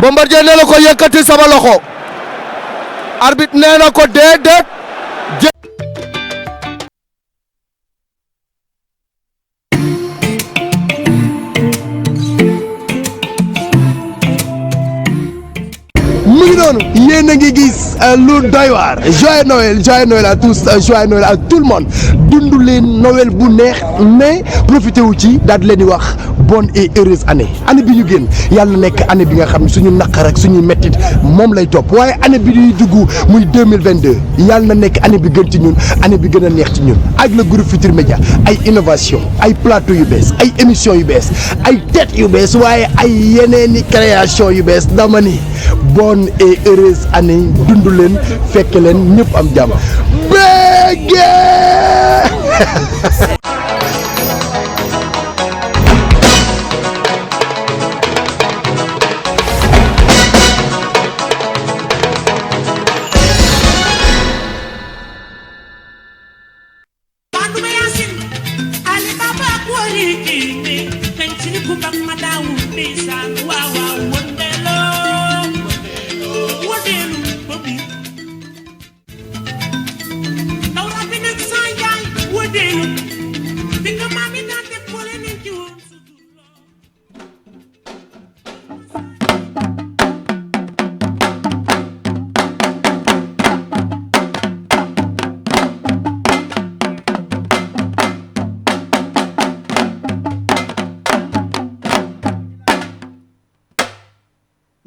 Bombardier nee na ko yëkkati sama loxo arbitre nee na ko déedéet mu ngi noonu yéen a ngi gis lu doy waar joyeux Noël à tous joyeux Noël à tout le monde dundu leen Noël bu neex mais profité wu ci daal di leen di wax bonne et heureuse année bi ñu génn yàlla na nekk année bi nga xam ne suñu naqar ak suñuy mettit moom lay topp waaye année bi ñuy dugg muy 2022 yàlla na nekk année bi gën ci ñun année bi gën a neex ci ñun ak le groupe Futurs Médias ay innovation ay plateau yu bees ay émission yu bees ay tête yu bees waaye ay yeneeni création yu bees dama ni bonne et heureuse année dundu leen fekk leen ñëpp am jàmm béggee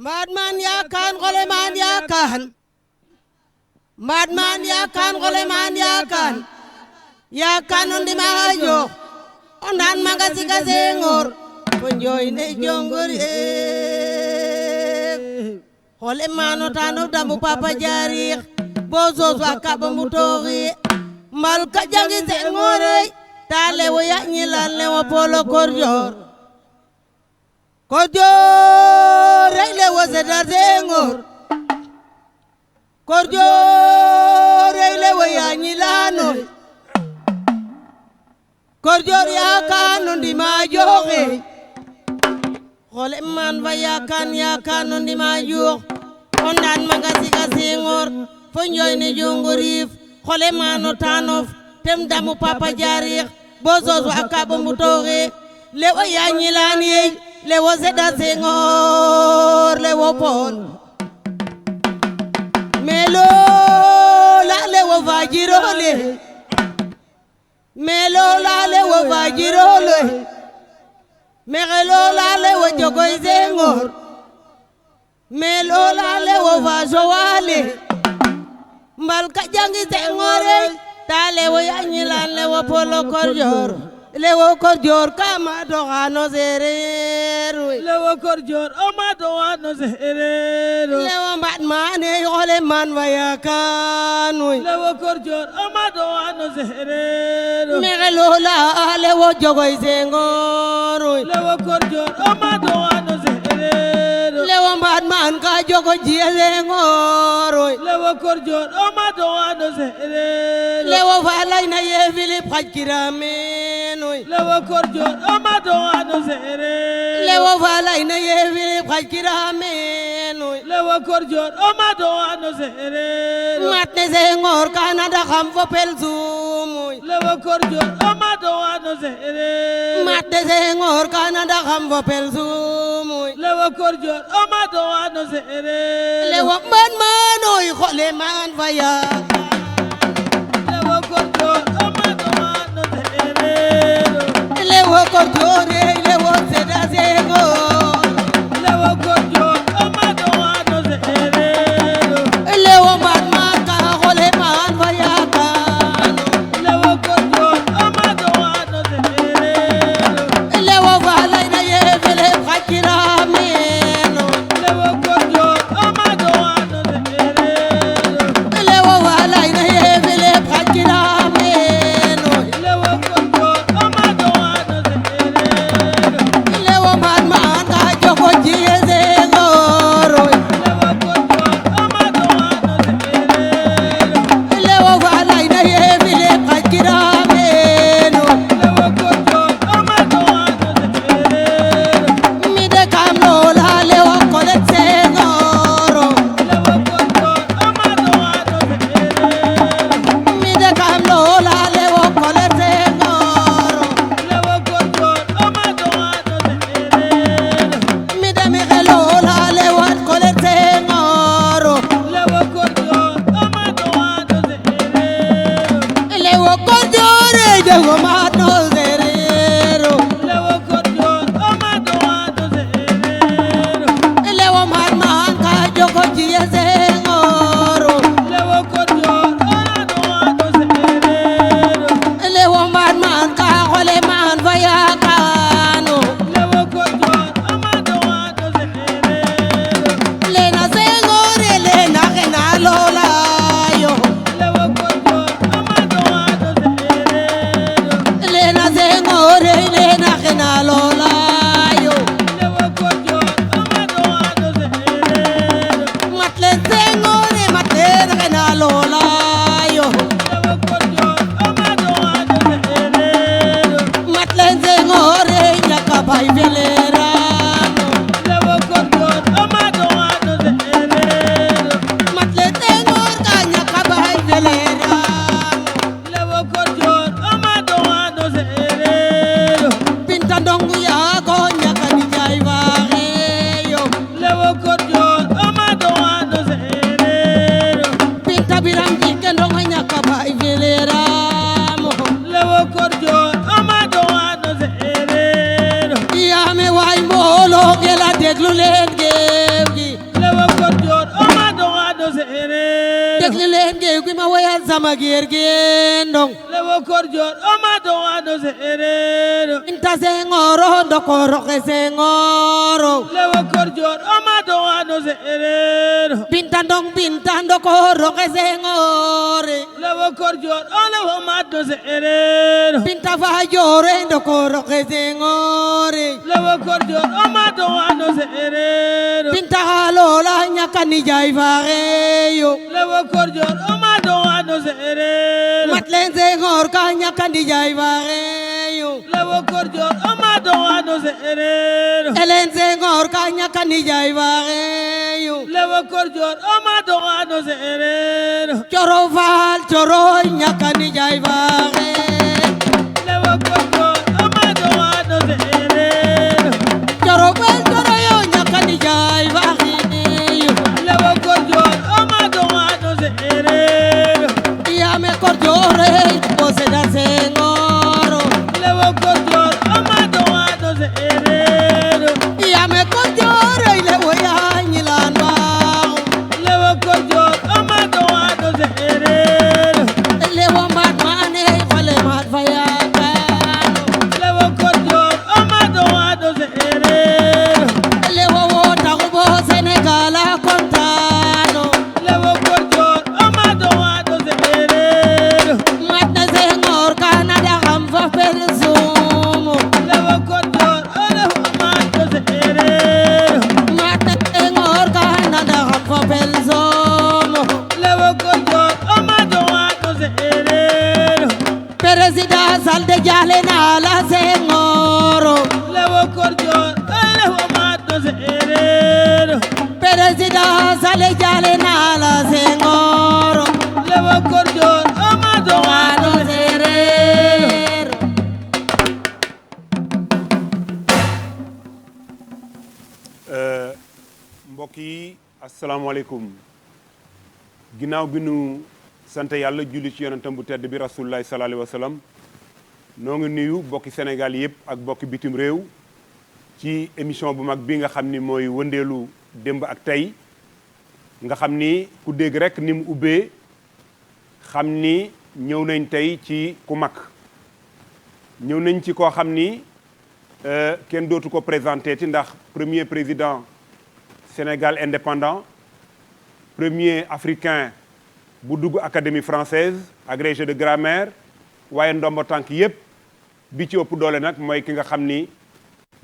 Madman yakan goleman yakan Madman yakan goleman yakan Yakan undi mahajo ondan maga siga Senghor fo njoy ne jongor xole mano tano damu Papa Diarikh bo soso akaba mutoxi mbal ka jangi Senghor ta lewo ya ñilan lewo polo Kordior rek lewo Sédar Senghor Kordior rek lewo ya ñilanoy Kordior yakano ndima joxe xole man fa yakano ndima jox ondan maga siga Senghor fo njoy ne jongorif xole mano tanof tem damu Papa Diarikh bo soso akaba mutoxe lewo ya ñilan yey lewo Sédar Senghor lewo Paul melo la lewo fajirole melo la lewo fajirole melo la lewo jogoy Senghor melo la lewo fa Joale mbal ka jangi Senghor ta lewo ya ñilan lewo polo Kordior lewo Kordior kama doxano sereer lewo Kordior oma doxano sereer lewo mbat mane xole man fa yakan lewo Kordior oma doxano sereer mexe lola lewo jogoy Senghor lewo Kordior oma doxano sereer lewo mbat man ka jogo jiye Senghor lewo Kordior oma doxano sereer lewo fa layna ye Philippe xaj kirame lewo Kordior oma doxano sereer lewo fa layna ye Philippe xaj kirame lewo Kordior oma doxano sereer matne Senghor kana da xam fo pel sum lewo Kordior oma doxano sereer matne Senghor kana da xam fo pel sum lewo Kordior oma doxano sereer lewo man manoy xole man fa ya lewo Kordior oma doxano sereer lewo Kordior lewo Sédar Senghor lewo Kordior oma doxano sereer lewo mbat maka xole man fa yakan lewo Kordior oma doxano sereer lewo fa layna ye Philippe xaj kirame lewo Kordior oma doxano sereer lewo fa layna ye Philippe xaj kirame lewo Kordior oma doxano sereer lewo mbat man ka jogo jiye Senghor lewo Kordior oma doxano sereer lewo fa layna ye Philippe xaj kirame lewo Kordior oma doxano sereer mi de kam lola lewo Colette Senghor lewo Kordior oma doxano sereer mi de kam lola lewo Colette Senghor lewo Kordior oma doxano sereer mi de mi xelola lewo Colette Senghor lewo Kordior oma doxano sereer lewo Kordior jogo matno sereer lewo Kordior oma doxano sereer lewo mat man ka jogo jiye Senghor lewo Kordior oma doxano sereer lewo mbat man ka xole man fa yakano lewo Kordior oma doxano sereer lena Senghor lena xena lola yo lewo Kordior oma doxano sereer lena Senghor lena xena lola yo lewo Kordior oma doxano sereer mat len Senghor mat len xena lola yo lewo Kordior oma doxano sereer mat len Senghor ñaka bay feleram lewo Kordior oma doxano sereer mat len Senghor ka ñaka bay feleram lewo Kordior oma doxano sereer Binta Ndongu yago ñaka ni jay waxe yo lewo Kordior oma doxano sereer Binta Biram Jike Ndongo ñaka bay feleram lewo Kordior oma doxano sereer yame way mbolo gela déglu leen géew gi lewo Kordior oma doxano sereer déglu leen leen geew gi ma woyal sama gier gendong lewo korjor o ma do ado sereer Binta Senghor ndoko roxe Senghor lewo korjor o ma do ado sereer Binta ndong Binta ndoko roxe Senghor lewo korjor o lewo ma do sereer Binta Fajore ndoko roxe Senghor lewo korjor o ma do ado sereer Binta Halola ñakani jay faxeyo lewo korjor o ma do ado sereer Matlen Senghor ka ñakani jay faxeyo lewo korjor o ma do ado sereer Hélène Senghor ka ñakani jay faxeyo lewo korjor o ma do ado sereer Coro Faal Coro ñakani jay faxe lewo korjor o ma do ado sereer Coro Faal Coro yo ñakani jay faxeyo lewo korjor o ma do ado sereer Yame korjore bo Sédar Senghor lewo korjor o ma do ado sereer Yame korjore lewo ya ñilan baaxu lewo korjor o ma do ado sereer lewo mbaat maane fale maat fa yaakaano lewo korjor o ma do ado sereer lewo wo taxu bo Sénégal a kontaano lewo korjor o ma do ado sereer mat na Senghor kana daxam fa persumo lewo korjor o lewo ma do sereer mat na Senghor kana daxam fa persumo lewo korjor o ma do ado sereer président Salde jale na la Senghor lewo korjor o lewo ma do sereer président Salde jale na la Senghor lewo korjor o ma do ado sereer mbokk yi asalaamaaleykum ginnaaw bi nu sant yàlla julli ci yonentam bu tedd bi rasulullahi sallallahu alayhi wa sallam noo ngi nuyu bokki Sénégal yëpp ak bokki bitim réew ci émission bu mag bi nga xam ni mooy wëndeelu démb ak tey nga xam ni ku dégg rek ni mu ubbee xam ni ñëw nañ tey ci ku mag ñëw nañ ci koo xam ni kenn dootu ko présenté ti ndax premier président Sénégal indépendant premier africain bu dugg académie française agrégé de grammaire waaye ndombo tànk yépp bi ci ëpp doole nag mooy ki nga xam ni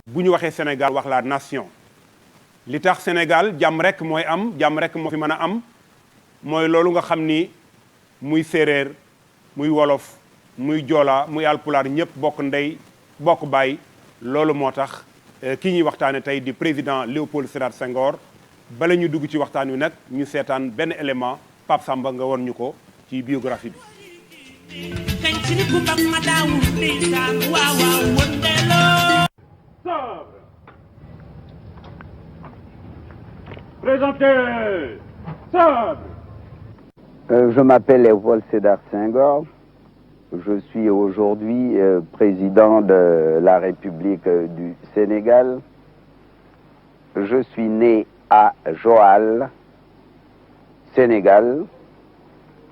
bu ñu waxee Sénégal wax la nation li tax Sénégal jàmm rek mooy am jàmm rek moo fi mën a am mooy loolu nga xam ni muy séeréer muy wolof muy joola muy alpulaar ñëpp bokk ndey bokk baay loolu moo tax ki ñuy waxtaane tey di président Léopold Sédar Senghor bala ñu dugg ci waxtaan wi nag ñu seetaan benn élément Pape Samba nga won ñu ko ci biographie bi. Présentez Sable. Je m'appelle Léopold Sédar Senghor. Je suis aujourd'hui président de la République du Sénégal. Je suis né à Joal, Sénégal,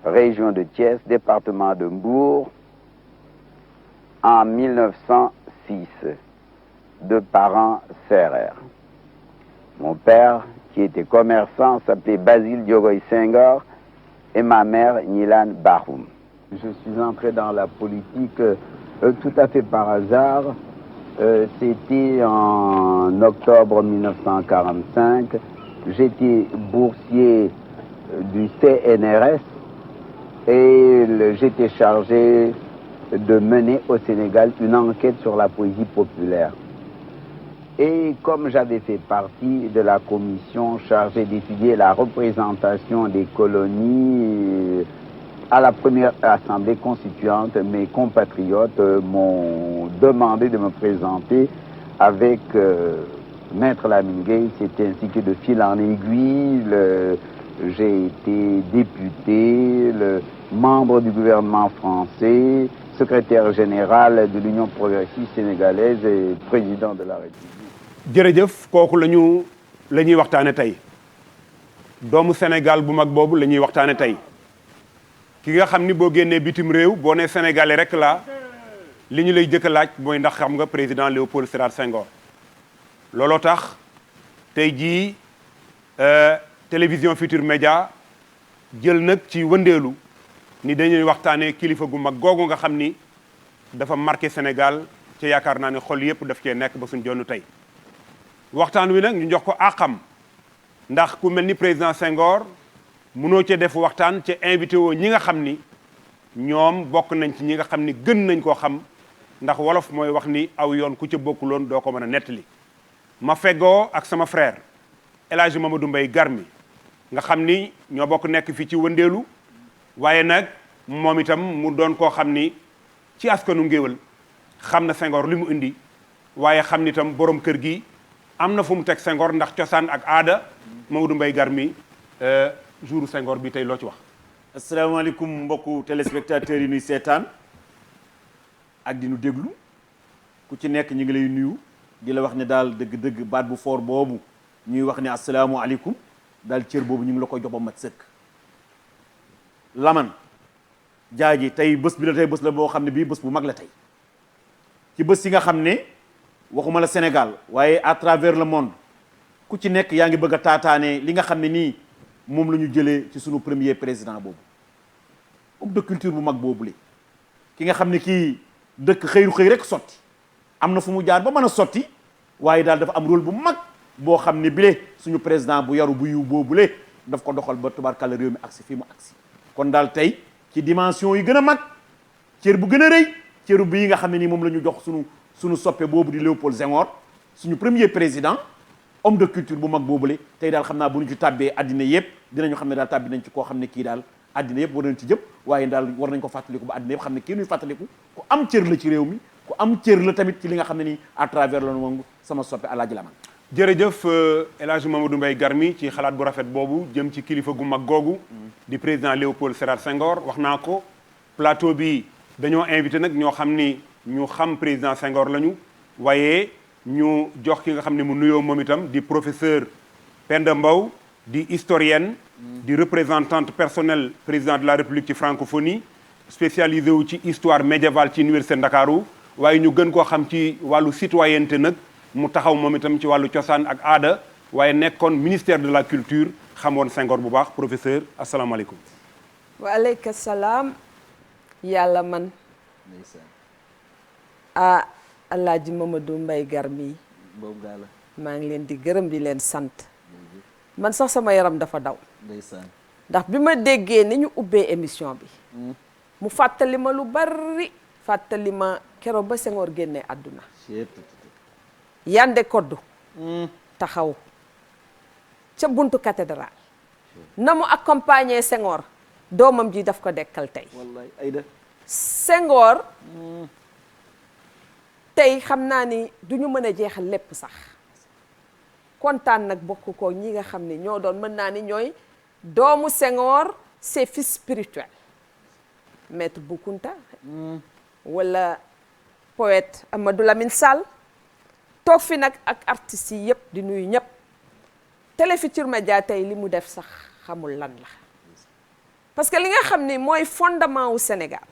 région de Thiès, département de Mbour, en 1906, de parents sérères. Mon père, qui était commerçant, s'appelait Basile Diogoy Senghor, et ma mère, Nilan Bahoum. Je suis entré dans la politique tout à fait par hasard. C'était en octobre 1945. J'étais boursier du CNRS et j'étais chargé de mener au Sénégal une enquête sur la poésie populaire. Et comme j'avais fait partie de la commission chargée d'étudier la représentation des colonies à la première assemblée constituante, mes compatriotes m'ont demandé de me présenter avec Maître Lamine Gueye. C'est ainsi que de fil en aiguille, j'ai été député, membre du gouvernement français, secrétaire général de l'Union progressiste sénégalaise et président de la République. jërëjëf kooku la ñuy waxtaane tey doomu Sénégal bu mag boobu la ñuy waxtaane tey ki nga xam ni boo génnee bitim réew boo nee sénégalais rek la li ñu lay jëkk a laaj mooy ndax xam nga président Léopold Sédar Senghor. looloo tax tey jii télévision Futur Média jël nag ci wëndeelu ni dañuy waxtaanee kilifa gu mag googu nga xam ni dafa marqué Sénégal ci yaakaar naa ne xol yëpp daf cee nekk ba suñ jonn tey. waxtaan wi nag ñu jox ko àqam ndax ku mel ni président Senghor mënoo cee def waxtaan ca invité woo ñi nga xam ni ñoom bokk nañ ci ñi nga xam ni gën nañ koo xam ndax wolof mooy wax ni aw yoon ku ca bokkuloon doo ko mën a nettali. ma feggoo ak sama frère El Hadj Mamadou Mbaye Garmi nga xam ni ñoo bokk nekk fii ci wëndeelu waaye nag moom itam mu doon koo xam ni ci askanu ngéwël xam na Senghor li mu indi waaye xam ni itam borom kër gi am na fu mu teg Senghor ndax cosaan ak aada Mamadou Mbaye Garmi jouru Senghor bi tey loo ci wax. asalaamaaleykum mbokku téléspectateurs yi nuy seetaan ak di nu déglu ku ci nekk ñu ngi lay nuyu di la wax ne daal dëgg-dëgg baat bu foor boobu ñuy wax ne asalaamaaleykum daal cër boobu ñu ngi la ko jox ba mat sëkk. Laman jaaji tey bés bi la tey bés la boo xam ne bii bés bu mag la tey ci bés yi nga xam ne waxuma la Sénégal waaye à travers le monde ku ci nekk yaa ngi bëgg a taataane li nga xam ne nii moom la ñu jëlee ci sunu premier président boobu homme de culture bu mag boobu li ki nga xam ne kii dëkk xëyru xëy rek sotti am na fu mu jaar ba mën a sotti waaye daal dafa am rôle bu mag boo xam ne bile suñu président bu yaru bu yiw boobule daf ko doxal ba tubaarkàlla réew mi agsi fii mu agsi kon daal tey ci dimension yi gën a mag cër bu gën a rëy cëru bii nga xam ne nii moom la ñu jox suñu soppe boobu di Léopold Senghor suñu premier président homme de culture bu mag boobule tey daal xam naa bu ñu ci tàbbee addina yëpp dinañu xam ne daal tàbbi nañ ci koo xam ne kii daal addina yëpp war nañ ci jëpp waaye daal war nañ ko fàttaliku ba addina yëpp xam ne kii nuy fàttaliku ku am cër la ci réew mi ku am cër la tamit ci li nga xam ne nii à travers la moom sama soppe Alaaji Laman. jërëjëf El Hadj Mamadou Mbaye Garmi ci xalaat bu rafet boobu jëm ci kilifa gu mag googu di président Léopold Sédar Senghor wax naa ko plateau bi dañoo invité nag ñoo xam ni ñu xam président Senghor lañu waaye ñu jox ki nga xam ne mu nuyoo moom itam di professeur Penda Mbow di historienne di représentante personnelle président de la République ci francophonie spécialisé wu ci histoire médiévale ci université Ndakaaru waaye ñu gën koo xam ci wàllu citoyenneté nag mu taxaw moom itam ci wàllu cosaan ak aada waaye nekkoon ministère de la culture xamoon Senghor bu baax professeur asalaamaaleykum. waaleykum salaam yàlla man Alaaji Mamadou Mbaye Garmi maa ngi leen di gërëm di leen sant man sax sama yaram dafa daw ndax bi ma déggee ni ñu ubbee émission bi mu fàttali ma lu bari fàttali ma keroog ba Senghor génnee àdduna Yandé Codou taxaw ca buntu cathédrale na mu accompagner Senghor doomam ji daf ko dekkal tey Senghor tey xam naa ni du ñu mën a jeexal lépp sax kontaan nag bokk ko ñi nga xam ne ñoo doon mën naa ni ñooy doomu Senghor ses fils spirituels maître Bou Kounta wala poète Amadou Lamine Sall toog fi nag ak artistes yi yëpp di nuyu ñëpp Télé Futurs Médias tey li mu def sax xamul lan la parce que li nga xam ni mooy fondement wu Sénégal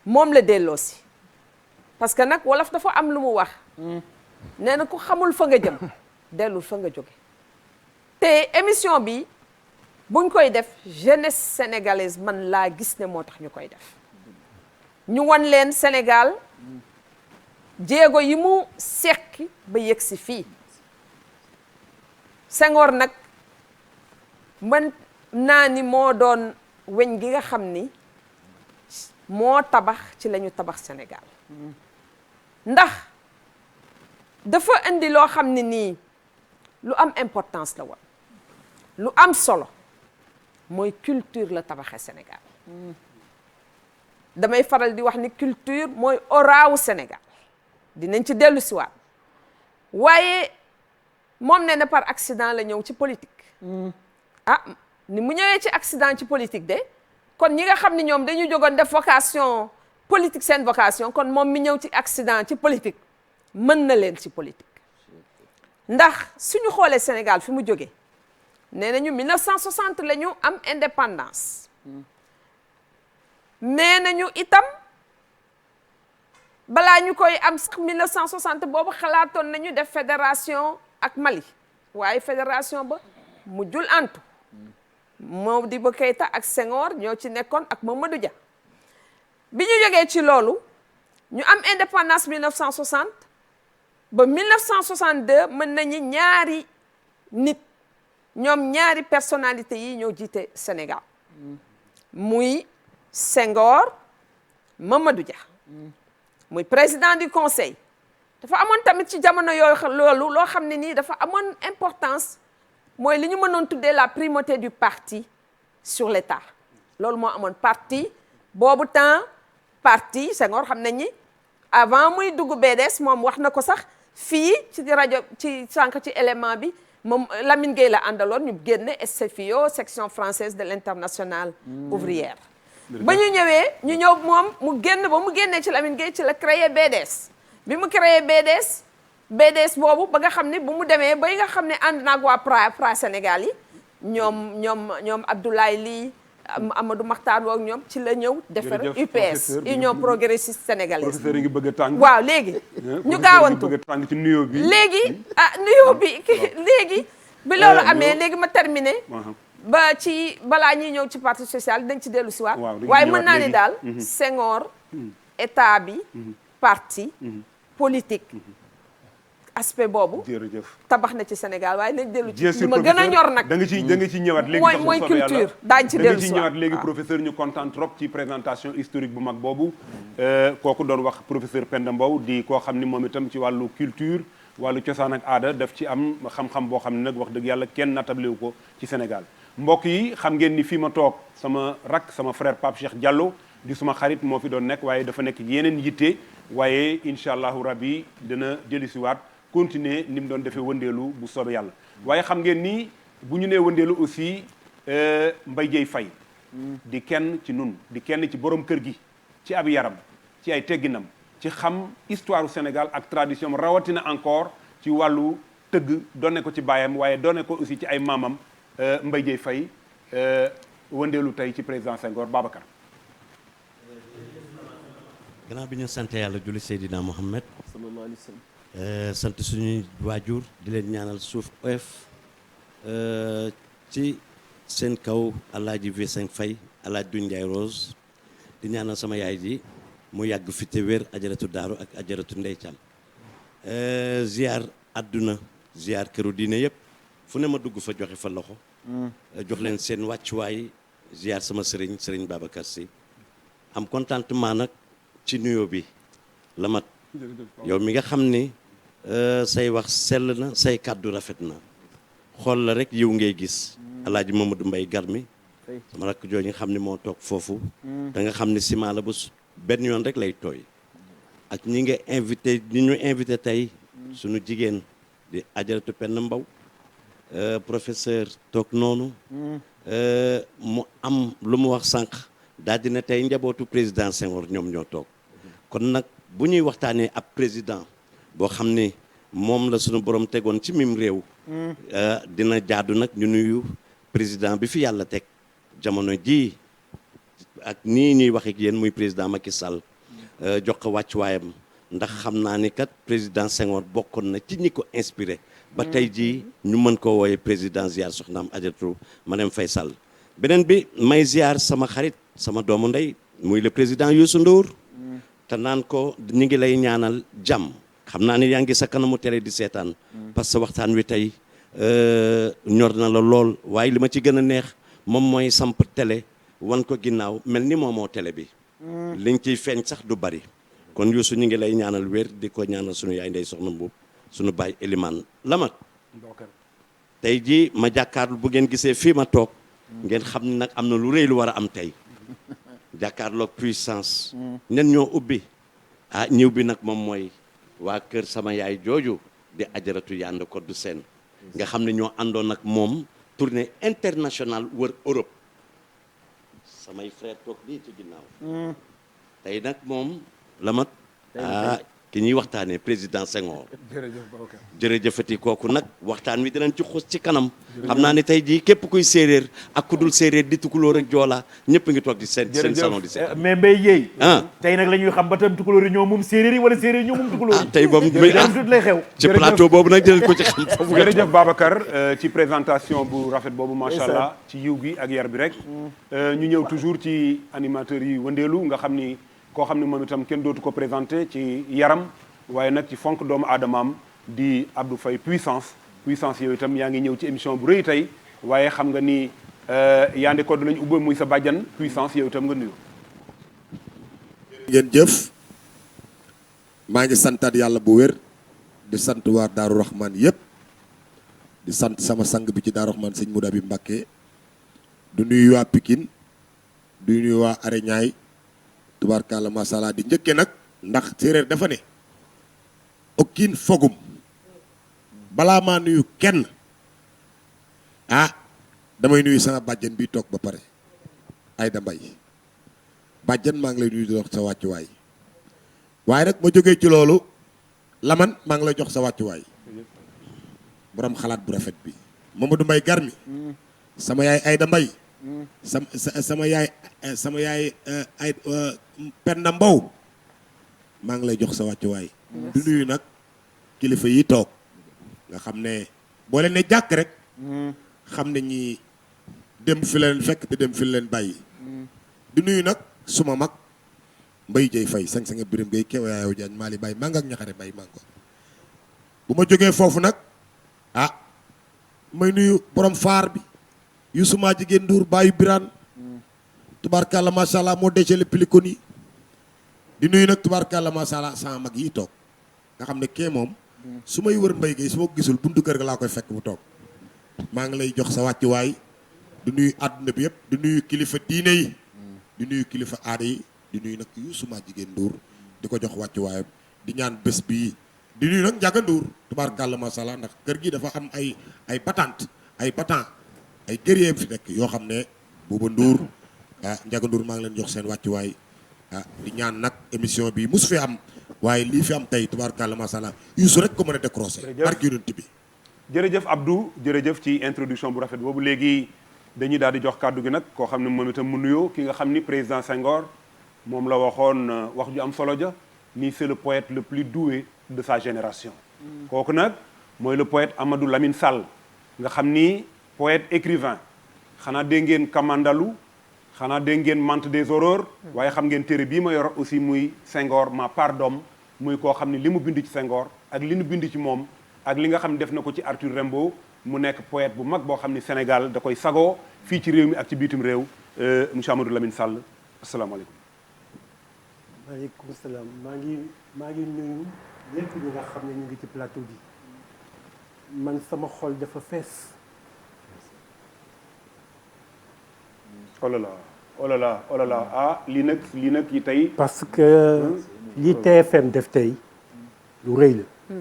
moom la delloo si parce que nag wolof dafa am lu mu wax nee na ku xamul fa nga jëm dellul fa nga jóge te émission bi buñ koy def jeunesse sénégalaise man laa gis ne moo tax ñu koy def ñu wan leen Sénégal jéego yi mu sekki ba yegg si fii Senghor nag mën naa ni moo doon weñ gi nga xam ni moo tabax ci la ñu tabax Sénégal ndax dafa indi loo xam ne nii lu am importance la woon lu am solo mooy culture la tabaxee Sénégal damay faral di wax ni culture mooy oraawu Sénégal dinañ ci dellu si waat waaye moom nee na par accident la ñëw ci politique ah ni mu ñëwee ci accident ci politique de kon ñi nga xam ne ñoom dañu jógoon def vocation politique seen vocation kon moom mi ñëw ci accident ci politique mën na leen ci politique ndax suñu xoolee Sénégal fi mu jógee nee nañu 1960 la ñu am indépendance nee nañu itam balaa ñu koy am sax 1960 boobu xalaatoon nañu def fédération ak Mali waaye fédération ba mujjul antu Modibo Keïta ak Senghor ñoo ci nekkoon ak Mamadou Dia bi ñu jógee ci loolu ñu am indépendance 1960 ba 1962 mën nañu ñaari nit ñoom ñaari personnalité yi ñoo jiite Sénégal muy Senghor Mamadou Dia muy président du conseil dafa amoon tamit ci jamono yooyu loolu loo xam ne nii dafa amoon importance mooy li ñu mënoon tuddee la primauté du parti sur l'État loolu moo amoon parti boobu temps parti Senghor xam nañ ni avant muy dugg BDS moom wax na ko sax fii ci rajo ci sànq ci élément bi moom Lamine Gueye la àndaloon ñu génne SFIO section française de l'internationale ouvrière ba ñu ñëwee ñu ñëw moom mu génn ba mu génnee ci Lamine Gueye ci la créé BDS bi mu créé BDS boobu ba nga xam ne bu mu demee ba nga xam ne ànd naag waa PRA Sénégal yi ñoom Abdoulaye Ly Amadou Mahtar Mbow ñoom ci la ñëw defar UPS Union progressiste sénégalaise professeur ngi bëgg a tàng waaw léegi ñu gaawantu bëgg a tàng ci nuyoo bi léegi nuyoo bi léegi bi loolu amee léegi ma terminé ba ci balaa ñuy ñëw ci parti social dañ ci dellu si waat waaye mën naa ni daal Senghor état bi parti politique aspect boobu jërëjëf tabax na ci Sénégal waaye nañ dellu ci li ma gën a ñor nag da nga ci ñëwaat léegi mooy culture daañ ci dellu si ci ñëwaat léegi professeur ñu kontaan trop ci présentation historique bu mag boobu kooku doon wax professeur Penda Mbow di koo xam ni moom itam ci wàllu culture wàllu cosaan ak aada daf ci am xam-xam boo xam ne nag wax dëgg yàlla kenn natablewu ko ci Sénégal mbokk yi xam ngeen ni fii ma toog sama rak sama frère Pape Cheikh Diallo di suma xarit moo fi doon nekk waaye dafa nekk yeneen yitte waaye incha allahu rabbi dina jëli siwaat continuer ni mu doon defee wëndeelu bu soobee yàlla waaye xam ngeen ni bu ñu nee wëndeelu aussi Mbaye Dieye Faye di kenn ci nun di kenn ci borom kër gi ci ab yaram ci ay tegginam ci xam histoire du Sénégal ak tradition rawatina encore ci wàllu tëgg doone ko ci baayam waaye doone ko aussi ci ay maamam Mbaye Dieye Faye wëndeelu tey ci président Senghor Babacar. gannaaw bi ñu sant yàlla julli Seydina Mohamed sallallahu alayhi wa sallam sant suñuy waajur di leen ñaanal suuf oyof ci seen kaw Alaaji V5 Faye Alaaji Doudou Ndiaye Rose di ñaanal sama yaay ji mu yàgg fi te wér ajaratu daaru ak ajaratu Ndey Caam ziar àdduna ziar këru diine yëpp fu ne ma dugg fa joxe fa loxo jox leen seen wàccuwaay ziar sama sëriñ Babacar Sy am contentement nag ci nuyoo bi Lamat yow mi nga xam ni say wax sell na say kàddu rafet na xool la rek yiw ngay gis Alaaji Mamadou Mbaye Garmi sama rakk jooju nga xam ni moo toog foofu da nga xam ni ciment la bu benn yoon rek lay tooy ak ñi nga invité ñi ñu invité tey suñu jigéen di Ajaratu Penda Mbow professeur toog noonu mu am lu mu wax sànq daal dina tey njabootu président Senghor ñoom ñoo toog kon nag bu ñuy waxtaanee ab président boo xam ni moom la suñu borom tegoon ci mim réew dina jaadu nag ñu nuyu président bi fi yàlla teg jamono ji ak nii ñuy wax ak yéen muy président Macky Sall jox ko wàccuwaayam ndax xam naa ni kat président Senghor bokkoon na ci ñi ko inspiré ba tey jii ñu mën koo wooye président ziar soxnaam Adjaratou Marième Faye Sall beneen bi may ziar sama xarit sama doomu ndey muy le président Youssou Ndour te naan ko ñu ngi lay ñaanal jàmm xam naa ni yaa ngi sa kanamu télé di seetaan parce que waxtaan wi tey ñor na la lool waaye li ma ci gën a neex moom mooy samp télé wan ko ginnaaw mel ni moomoo télé bi liñ ciy feeñ sax du bari kon Youssou ñu ngi lay ñaanal wér di ko ñaanal sunu yaay ndey soxna Mbuub sunu baay Elimane Lamat tey jii ma jàkkaarlu bu ngeen gisee fii ma toog ngeen xam ni nag am na lu rëy lu war a am tey jàkkaarloog puissance nen ñoo ubbi ñëw bi nag moom mooy waa kër sama yaay jooju di Ajaratu Yande Codou Sène nga xam ne ñoo àndoon nag moom tournée internationale wër Europe samay frère toog nii ci ginnaaw tey nag moom Lamat ki ñuy waxtaanee président Senghor jërëjëf Babacar. jërëjëfati kooku nag waxtaan wi dinañ ci xus ci kanam xam naa ne tey jii képp kuy séeréer ak ku dul séeréer di tukulóor ak joola ñëpp ngi toog di seen salon di seet mais Mbaye Dieye ah tey nag la ñuy xam ba tam tukulóor yi ñoo moom séeréer yi wala séeréer yi ñoo moom tukulóor yi tey boobu tut lay xew ci plateau boobu nag dinañ ko ci xam foofu jërëjëf Babacar ci présentation bu rafet boobu macha allah ci yiw gi ak yar bi rek ñu ñëw toujours ci animateurs yi wëndeelu nga xam ni koo xam ni moom itam kenn dootu ko présenté ci yaram waaye nag ci fonk doomu aadamaam di Abdou Faye puissance yow itam yaa ngi ñëw ci émission bu rëy tey waaye xam nga ni yaandi ko lañ ubba muy sa bàjjan puissance yow itam nga nuyu. ngeen jëf maa ngi santaat yàlla bu wér di sant waa Daaru Rahman yëpp di sant sama sang bi ci Daaru Rahman sëñ Mouda bi Mbacké du nuyu waa Pikine du nuyu waa Areñaay tubaarkàlla masha Allah di njëkkee nag ndax séeréer dafa ne okkiin fogum balaa maa nuyu kenn damay nuyu sama bàjjen bi toog ba pare Ayda Mbay bàjjen maa ngi lay nuyu di jox sa wàccuwaay waaye nag ma jógee ci loolu laman maa ngi lay jox sa wàccuwaay borom xalaat bu rafet bi Mamadou Mbay Garmi sama yaay Ayda Mbay sama yaay ay Penda Mbow maa ngi lay jox sa wàccuwaay du nuyu nag kilifa yi toog nga xam ne boo leen ne jàkk rek xam ne ñi dem fi leen fekk te dem fi leen bàyyi du nuyu nag suma mag Mbay Jëy Fay sang-sanga birim gay kew yaayow jaañ maali bàyyi maa ak ñaxare bàyyi maa ko bu ma jógee foofu nag may nuyu borom faar bi Youssouma jigéen Ndour bàyyi biraan tubaarkàlla masha Allah moo décele pilikon yi di nuyu nag tubaarkàlla masha Allah sama mag yi toog nga xam ne kee moom su may wër Mbay Gay su ma ko gisul buntu kër ga laa koy fekk mu toog maa ngi lay jox sa wàccuwaay di nuyu àdduna bi yëpp di nuyu kilifa diine yi di nuyu kilifa aada yi di nuyu nag Youssouma jigéen Ndour di ko jox wàccuwaayam di ñaan bés bii di nuyu nag Njaga Ndour tubaarkàlla masha Allah ndax kër gi dafa am ay patante ay patent ay guerrier fi nekk yoo xam ne Bouba Ndour Njaga Ndour maa ngi leen jox seen wàccuwaay di ñaan nag émission bi mus fi am waaye lii fi am tey tubaarkàlla masha Allah Youssou rek ko mën a décrocher barke yonent bi jërëjëf Abdou jërëjëf ci introduction bu rafet boobu léegi dañuy daal di jox kàddu gi nag koo xam ne moom itam mu nuyoo ki nga xam ni président Senghor moom la waxoon wax ju am solo ja ni c'est le poète le plus doué de sa génération kooku nag mooy le poète Amadou Lamine Sall nga xam ni poète écrivain xanaa dégg ngeen Kamandalu xanaa dégg ngeen Mante des Aurores waaye xam ngeen téere bii ma yor aussi muy Senghor ma part d'homme muy koo xam ni li mu bind ci Senghor ak li nu bind ci moom ak li nga xam ne def na ko ci Arthur Rimbaud mu nekk poète bu mag boo xam ni Sénégal da koy sagoo fii ci réew mi ak ci biitum réew monsieur Amadou Lamine Sall asalaamaaleykum. maaleykum salaam maa ngi nuyu ñëpp ñi nga xam ne ñu ngi ci plateau bi man sama xol dafa fees. oh là là oh là là oh là là ah lii nag yi tey. parce que li TFM def tey lu rëy la.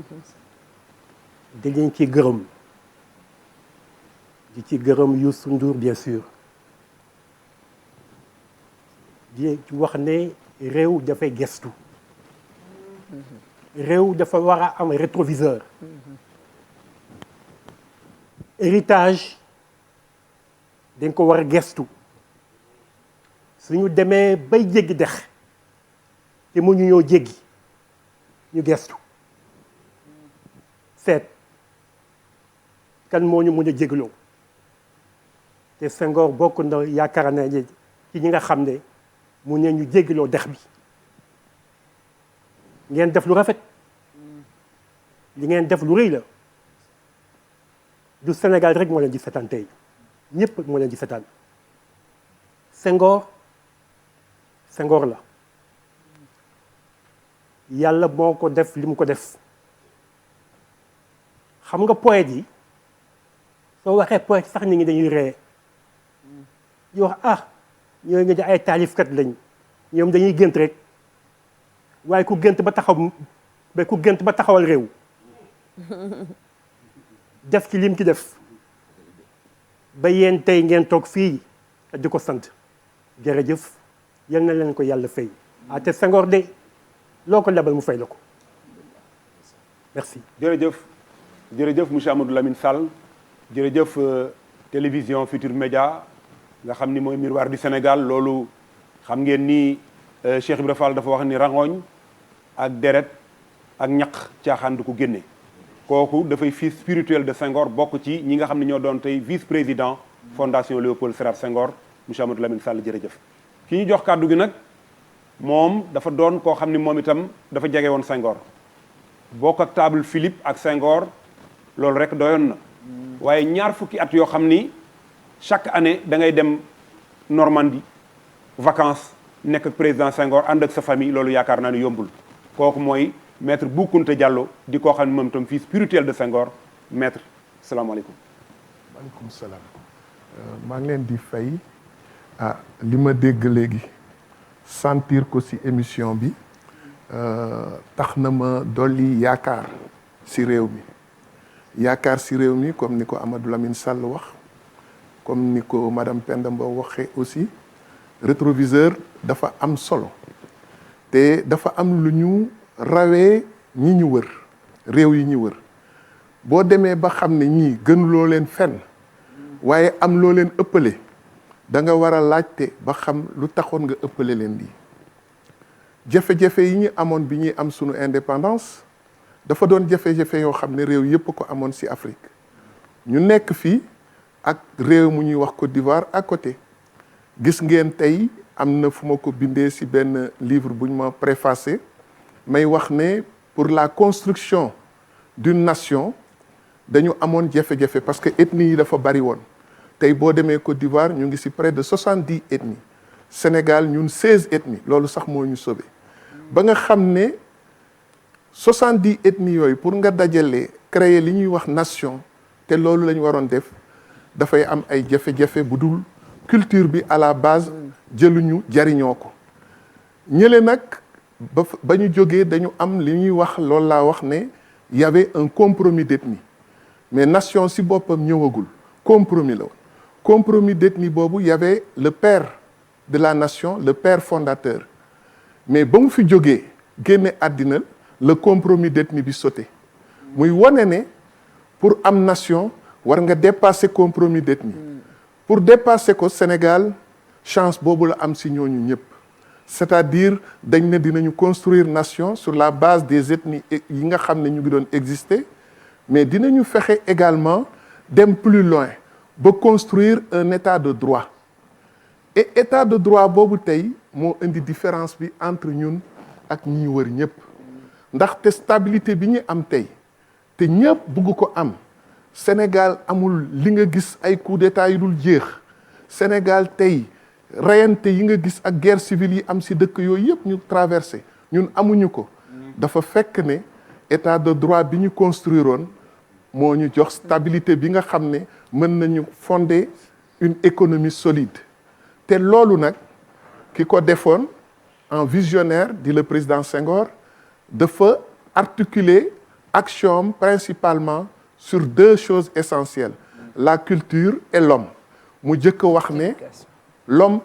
dañu ci gërëm di ci gërëm Youssou Ndour bien sûr di wax ne réew dafay gestu réew dafa war a am rétroviseur héritage dañ ko war a gestu suñu demee bay jéggi dex te mu ñu ñoo jéggi ñu gestu seet kan moo ñu mën a jégloo te Senghor bokk na yaakaar naa ne ci ñi nga xam ne mu ne ñu jégloo dex bi ngeen def lu rafet li ngeen def lu rëy la du Sénégal rek moo leen di seetaan tey ñëpp moo leen di seetaan Senghor la yàlla moo ko def li mu ko def xam nga poète yi soo waxee poète sax nit ñi dañuy ree di wax ñoo ngi di ay taalifkat lañ ñoom dañuy gént rek waaye ku gént ba taxawal réew def ci lim ci def ba yéen tey ngeen toog fii di ko sant jërëjëf yal na leen ko yàlla fay te Senghor de loo ko lebal mu fay la ko merci. jërëjëf monsieur Amadou Lamine Sall jërëjëf télévision Futur Média nga xam ni mooy miroir du Sénégal loolu xam ngeen ni Cheikh Ibra Fall dafa wax ni rangooñ ak deret ak ñaq caaxaan du ko génne kooku dafay fils spirituel de Senghor bokk ci ñi nga xam ne ñoo doon tey vice-président fondation Léopold Sédar Senghor monsieur Amadou Lamine Sall jërëjëf ki ñu jox kàddu gi nag moom dafa doon koo xam ni moom itam dafa jege woon Senghor bokk ak table Philippe ak Senghor loolu rek doyoon na waaye ñaar fukki at yoo xam ni chaque année da ngay dem Normandie vacances nekk ak président Senghor ànd ak sa famille loolu yaakaar naa ni yombul kooku mooy maître Bou Kounta Diallo di koo xam ne moom itam fils spirituel de Senghor maître salaamaaleykum. maaleykum salaam maa ngi leen di fay li ma dégg léegi sentir ko ci émission bi tax na ma dolli yaakaar ci réew mi yaakaar ci réew mi comme ni ko Amadou Lamine Sall wax comme ni ko madame Penda Mbow waxee aussi rétroviseur dafa am solo te dafa am lu ñu rawee ñi ñu wër réew yi ñu wër boo demee ba xam ne ñii gënuloo leen fenn waaye am loo leen ëppale da nga war a laajte ba xam lu taxoon nga ëppale leen lii jafe-jafe yi ñu amoon bi ñuy am sunu indépendance dafa doon jafe-jafe yoo xam ne réew yëpp ko amoon ci Afrique ñu nekk fii ak réew mu ñuy wax Côte d'Ivoire à côté gis ngeen tey am na fu ma ko bindee ci benn livre bu ñu ma préfacé may wax ne pour la construction d'une nation dañu amoon jafe-jafe parce que ethnie yi dafa bari woon tey boo demee Côte d'Ivoire ñu ngi ci près de 70 ethnies Sénégal ñun 16 ethnies loolu sax moo ñu sauvé ba nga xam ne 70 ethnies yooyu pour nga dajale créer li ñuy wax nation te loolu la ñu waroon def dafay am ay jafe-jafe bu dul culture bi à la base jëluñu jariñoo ko ñële nag ba ñu jógee dañu am li ñuy wax loolu laa wax ne y avait un compromis d'ethnie mais nation ci boppam ñëwagul compromis la woon compromis d'ethnie boobu y avait le père de la nation le père fondateur mais ba mu fi jógee génne àddina le compromis d'ethnie bi sauté muy wone ne pour am nation war nga dépasser compromis d'ethnie pour dépasser ko Sénégal chance boobu la am ci ñooñu ñëpp c'est-à-dire dañ ne dinañu construire nation sur la base des ethnies yi nga xam ne ñu ngi doon exister mais dinañu fexe également dem plus loin ba construire un état de droit et état de droit boobu tey moo indi différence bi entre ñun ak ñi wër ñëpp ndaxte stabilité bi ñu am tey te ñëpp bugg ko am Sénégal amul li nga gis ay coup d'état yu dul jeex Sénégal tey reyante yi nga gis ak guerre civile yi am ci dëkk yooyu yëpp ñu traversé ñun amuñu ko dafa fekk ne état de droit bi ñu construiroon moo ñu jox stabilité bi nga xam ne mën nañu fonder une économie solide te loolu nag ki ko defoon en visionnaire di le président Senghor dafa articuler action principalement sur deux choses essentielles la culture et l'homme mu jëkk wax ne l'homme